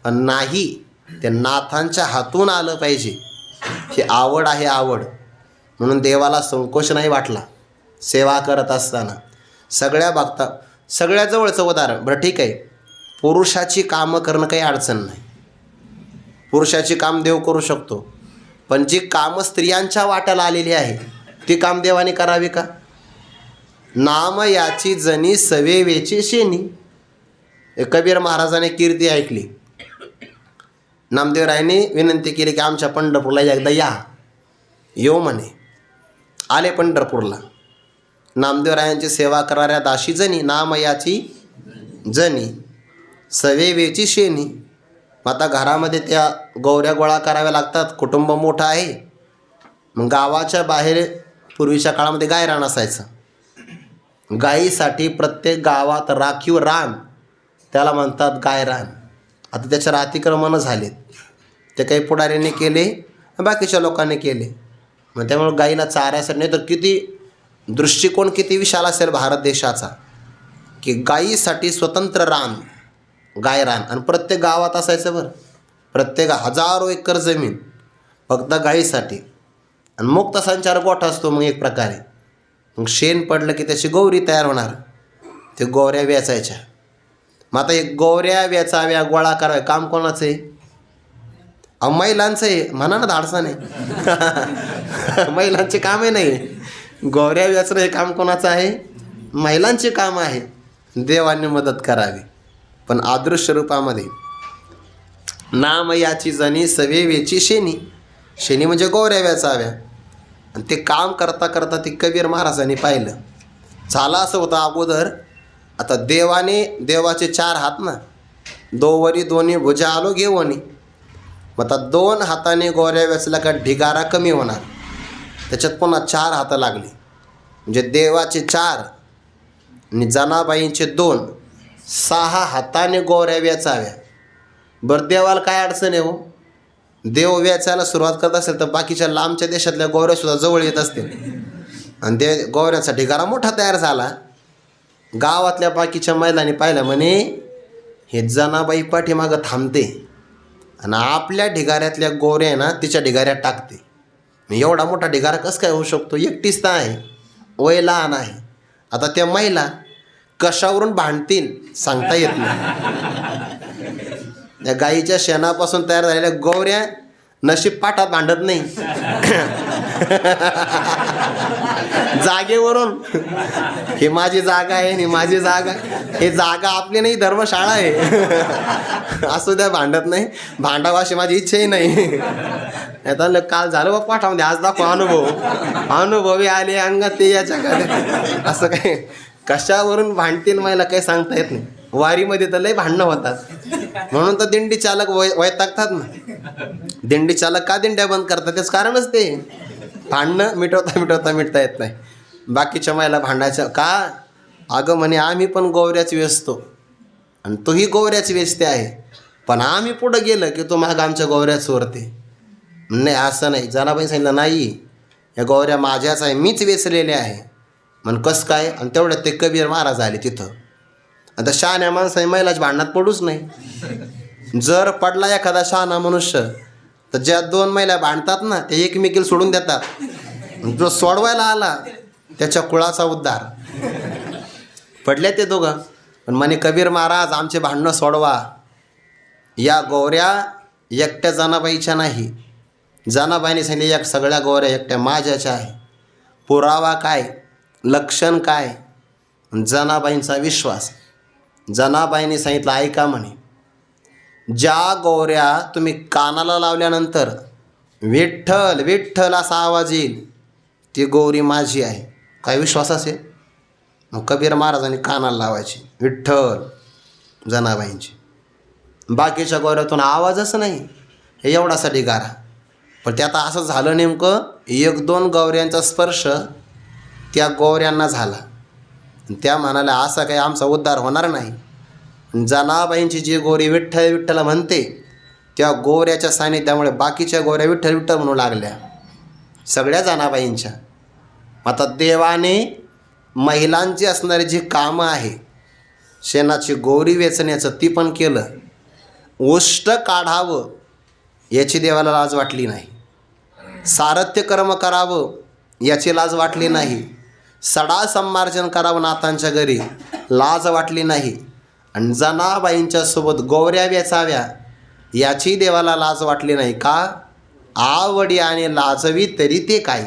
पण नाही, ते नाथांच्या हातून आलं पाहिजे. ही आवड आहे, आवड. म्हणून देवाला संकोच नाही वाटला सेवा करत असताना. सगळ्या जवळचं उदाहरण. बरं ठीक आहे, पुरुषाची कामं करणं काही अडचण नाही, पुरुषाची काम देव करू शकतो. पण जी कामं स्त्रियांच्या वाट्याला आलेली आहे ती काम देवाने करावी का? नाम याची जनी सवेवेची शेनी. कबीर महाराजाने कीर्ती ऐकली. नामदेवरायांनी विनंती केली की आमच्या पंढरपूरला एकदा या. येऊ म्हणे. आले पंढरपूरला. नामदेवरायांची सेवा करणाऱ्या दाशी जनी, नाम याची जनी सवेवेची शेनी. आता घरामध्ये त्या गौऱ्या गोळा कराव्या लागतात, कुटुंब मोठं आहे. मग गावाच्या बाहेर पूर्वीच्या काळामध्ये गायरान असायचं. गायीसाठी प्रत्येक गावात राखीव रान, त्याला म्हणतात गायरान. आता त्याच्यावर अतिक्रमणं झालेत. ते काही पुढाऱ्यांनी केले, बाकीच्या लोकांनी केले. मग त्यामुळे गायीला चाऱ्यासाठी, नाही तर किती दृष्टिकोन किती विशाल असेल भारत देशाचा, की गायीसाठी स्वतंत्र रान, गायरान. आणि प्रत्येक गावात असायचं बरं, प्रत्येक हजारो एकर जमीन फक्त गायीसाठी. आणि मुक्त संचार गोठा असतो मग एक प्रकारे. मग शेण पडलं की त्याची गौरी तयार होणार, ते गौऱ्या वेचायच्या. मग आता एक गौऱ्या वेचाव्या, गोळा कराव्या, काम कोणाचं आहे? महिलांचं आहे. म्हणा ना धाडसाने महिलांचे कामही नाही. गौऱ्या वेचणं हे काम कोणाचं आहे? महिलांचे काम आहे. देवाने मदत करावी. पण अदृश्य रूपामध्ये नाम याची जनी सवेवेची शेनी. शेनी म्हणजे गौऱ्या वेचाव्या. आणि ते काम करता करता ते कबीर महाराजांनी पाहिलं. झालं असं होतं अगोदर. आता देवाचे 4 हात ना, दोवरी दोन्ही भुजा आलो घेऊनी. मग आता 2 हाताने गौऱ्या वेचला का ढिगारा कमी होणार. त्याच्यात पुन्हा 4 हातं लागली, म्हणजे देवाचे 4 आणि जनाबाईंचे 2, 6 हाताने गौऱ्या वेचाव्या. बरं देवाला काय अडचण आहे हो? देव वेचायला सुरुवात करत असेल तर बाकीच्या लांबच्या देशातल्या गौऱ्यासुद्धा जवळ येत असतील. आणि ते गौऱ्याचा ढिगारा मोठा तयार झाला. गावातल्या बाकीच्या महिलांनी पाहिलं, म्हणे हे जनाबाई पाठीमागं थांबते आणि आपल्या ढिगाऱ्यातल्या गौऱ्या आहे ना तिच्या ढिगाऱ्यात टाकते. एवढा मोठा ढिगारा कसं काय होऊ शकतो? एकटीच तर आहे, वय लहान आहे. आता त्या महिला कशावरून भांडतील सांगता येत नाही. त्या गाईच्या शेणापासून तयार झालेल्या गौऱ्या नशीब पाठात भांडत नाही. जागेवरून ही माझी जागा आहे, ही माझी जागा, हे जागा आपली नाही, धर्मशाळा आहे असू द्या, भांडत नाही. भांडावं अशी माझी इच्छाही नाही. आता काल झालं बा पाठामध्ये, आज दाखव अनुभवी आले अंगात ते याच्या असं काय. कशावरून भांडतील महिला काही सांगता येत नाही. वारीमध्ये तर लय भांडणं होतात. म्हणून तर दिंडी चालक वैतागतात ना. दिंडी चालक का दिंड्या बंद करतात? त्याच कारणच ते. भांडणं मिटवता येत नाही. बाकीच्या महिला भांडायच्या का, अगं म्हणे आम्ही पण गोवऱ्याच वेचतो आणि तोही गोवऱ्याच वेचते आहे, पण आम्ही पुढं गेलं की तो मागं आमच्या गोवऱ्या चोरते. नाही असं नाही. जनाबाई सांगितलं नाही, या गोवऱ्या माझ्याच आहे, मीच वेचलेले आहे. म्हण कसं काय. आणि तेवढ्यात ते कबीर महाराज आले तिथं. आता शहाण्या माणसाने महिलाच्या भांडणात पडूच नाही. जर पडला एखादा शहाणा मनुष्य तर ज्या दोन महिला भांडतात ना ते एकमेकीला सोडून देतात. जो सोडवायला आला त्याच्या कुळाचा उद्धार. पडले ते दोघं. पण म्हणे कबीर महाराज आमचे भांडणं सोडवा. या गोवऱ्या एकट्या जनाबाईच्या नाही. जनाबाईने सांगितले या सगळ्या गोवऱ्या एकट्या माझ्याच्या आहे. पुरावा काय, लक्षण काय. जनाबाईंचा विश्वास. जनाबाईंनी सांगितलं ऐका म्हणे, ज्या गोवऱ्या तुम्ही कानाला लावल्यानंतर विठ्ठल विठ्ठल असा आवाज येईल ती गोवरी माझी आहे. काय विश्वास असेल. मग कबीर महाराजांनी कानाला लावायची विठ्ठल जनाबाईंची. बाकीच्या गोवऱ्यातून आवाजच नाही. हे एवढासाठी गारा. पण ते आता असं झालं नेमकं, एक दोन गौऱ्यांचा स्पर्श त्या गोवऱ्यांना झाला. त्या म्हणाल्या असा काही आमचा उद्धार होणार नाही. जनाबाईंची जी गोरी विठ्ठल विठ्ठल म्हणते त्या गोवऱ्याच्या सानिध्यामुळे बाकीच्या गोवऱ्या विठ्ठल विठ्ठल म्हणू लागल्या, सगळ्या जनाबाईंच्या. आता देवाने महिलांची असणारी जी कामं आहे, शेणाची गोवरी वेचण्याचं ती पण केलं. उष्ट काढावं याची देवाला लाज वाटली नाही. सारथ्य कर्म करावं याची लाज वाटली नाही. सडा संमार्जन करावं नाथांच्या घरी लाज वाटली नाही. आणि जनाबाईंच्या सोबत गोवऱ्या वेचाव्या याची देवाला लाज वाटली नाही. का, आवडी आणि लाजवी तरी ते काय.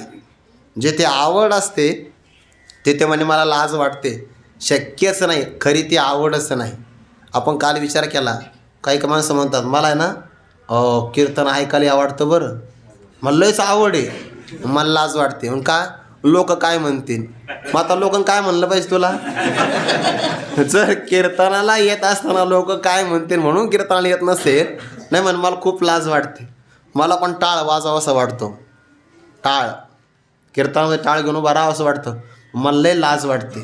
जे ते आवड असते ते म्हणे मला लाज वाटते, शक्यच नाही. खरी ती आवडच नाही. आपण काल विचार केला, काही माणसं म्हणतात मला आहे ना कीर्तन ऐकायला आवडतं, बरं मला लयच आवड आहे, मला लाज वाटते. म्हणून का, लोक काय म्हणतील. मग आता लोकांना काय म्हणलं पाहिजे तुला. जर कीर्तनाला येत असताना लोक काय म्हणतील म्हणून कीर्तनाला येत नसेल, नाही म्हण मला खूप लाज वाटते, मला पण टाळ वाजावं असं वाटतं, टाळ कीर्तनामध्ये टाळ घेऊन उभं राहावं असं वाटतं, मला लय लाज वाटते.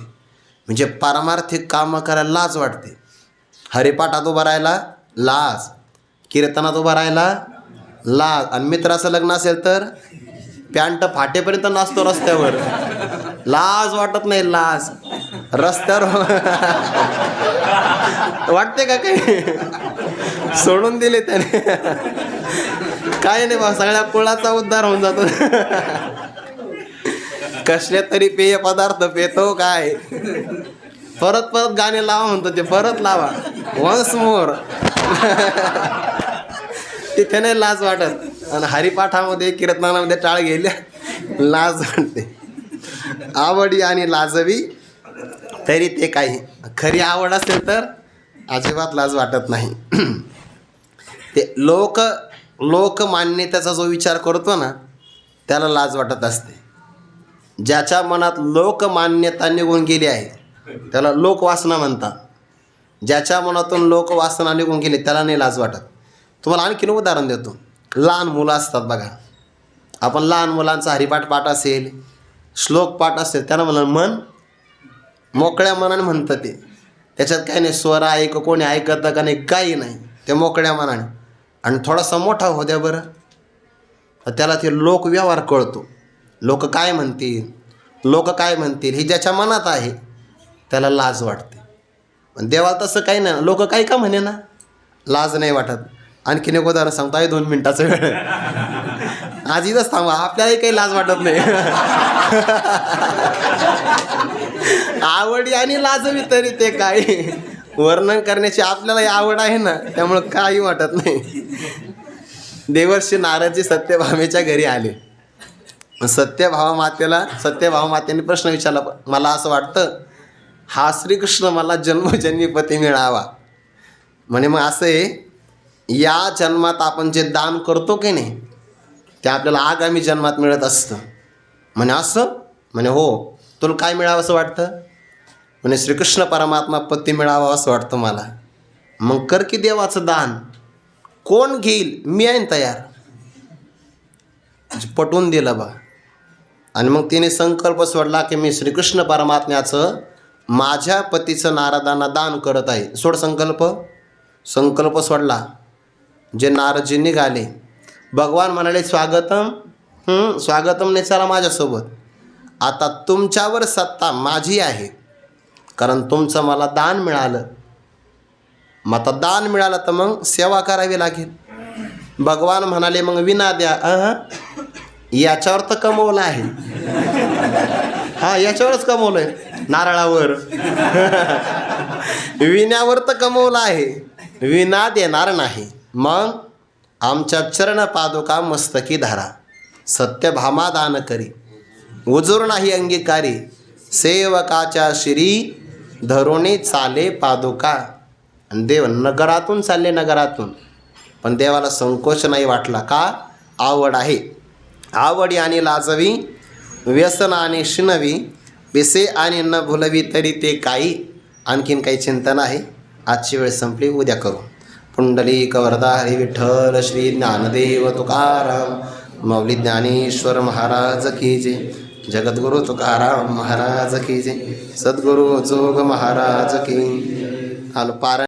म्हणजे पारमार्थिक कामं करायला लाज वाटते. हरिपाठात उभं राहायला लाज, कीर्तनात उभं राहायला लाज. आणि मित्राचं लग्न असेल तर पॅन्ट फाटेपर्यंत नाचतो रस्त्यावर, लाज वाटत नाही. लाज रस्त्यावर वाटते का काही. सोडून दिले त्याने, काय नाही बा, सगळ्या कुळाचा उद्धार होऊन जातो. कसले तरी पेय पदार्थ पेतो काय, परत परत गाणे लावा म्हणतो ते, परत लावा वन्स मोर. तिथे नाही लाज वाटत. आणि हरिपाठामध्ये कीर्तनामध्ये टाळ गेल्या लाज वाटते. आवडी आणि लाजवी तरी ते काही. खरी आवड असेल तर अजिबात लाज वाटत नाही. ते लोकमान्यतेचा जो विचार करतो ना त्याला लाज वाटत असते. ज्याच्या मनात लोकमान्यता निघून गेली आहे त्याला लोकवासना म्हणतात. ज्याच्या मनातून लोकवासना निघून गेली त्याला नाही लाज वाटत. तुम्हाला आणखीन उदाहरण देतो. लहान मुलं असतात बघा, आपण लहान मुलांचा हरिपाठ पाठ असेल, श्लोक पाठ असेल, त्यांना म्हणा मन मोकळ्या मनाने म्हणतं ते. त्याच्यात काही नाही स्वर ऐक कोणी ऐकतं का नाही, काही नाही, ते मोकळ्या मनाने. आणि थोडासा मोठा हो द्या बरं, त्याला ते लोकव्यवहार कळतो. लोक काय म्हणतील हे ज्याच्या मनात आहे त्याला लाज वाटते. पण देवाला तसं काही नाही. लोक काही का म्हणे ना, लाज नाही वाटत. आणखीन एक उदाहरण सांगतो आहे, 2 मिनिटाचा वेळ आज इथंच थांबा, आपल्यालाही काही लाज वाटत नाही. आवडी आणि लाजवी तरी ते काय, वर्णन करण्याची आपल्यालाही आवड आहे ना, त्यामुळं काही वाटत नाही. देवर्षी नारदजी सत्यभामेच्या घरी आले. सत्यभामा मातेने प्रश्न विचारला, मला असं वाटतं हा श्रीकृष्ण मला जन्मोजन्मी पती मिळावा. म्हणे मग असं आहे, या जन्मात आपण जे दान करतो की नाही ते आपल्याला आगामी जन्मात मिळत असतं. म्हणे असं, म्हणे हो, तुला काय मिळावं असं वाटतं. म्हणे श्रीकृष्ण परमात्मा पती मिळावा असं वाटतं मला. मग कर की देवाचं दान, कोण घेईल, मी आहे तयार. पटवून दिलं बा. आणि मग तिने संकल्प सोडला की मी श्रीकृष्ण परमात्म्याचं माझ्या पतीचं नारदांना दान करत आहे. सोड संकल्प सोडला. जे नारदजी निघाले. भगवान म्हणाले स्वागतम स्वागतम नाही, चला माझ्यासोबत. आता तुमच्यावर सत्ता माझी आहे, कारण तुमचं मला दान मिळालं. मग आता दान मिळालं तर मग सेवा करावी लागेल. भगवान म्हणाले मग विना द्या. याच्यावर तर कमवलं आहे. याच्यावरच कमवलं आहे, नारळावर. विण्यावर तर कमवलं आहे, विना देणार नाही. मग आमच्या चरण पादुका मस्तकी धरा. सत्यभामा दान करी, उजूर नाही अंगीकारी. सेवकाच्या शिरी धरोणी चाले पादुका. आणि देव नगरातून चालले, नगरातून. पण देवाला संकोच नाही वाटला. का? आवड आहे. आवडी आणि लाजवी, व्यसन आणि शिनवी, पिसे आणि न भुलवी तरी ते काही. आणखीन काही चिंतन आहे. आजची वेळ संपली, उद्या करू. पुंडलिक वरदा हरी विठ्ठल श्री ज्ञानदेव तुकाराम माऊली ज्ञानेश्वर महाराज की जय. जगद्गुरु तुकाराम महाराज की जय. सद्गुरु जोग महाराज की. पारायण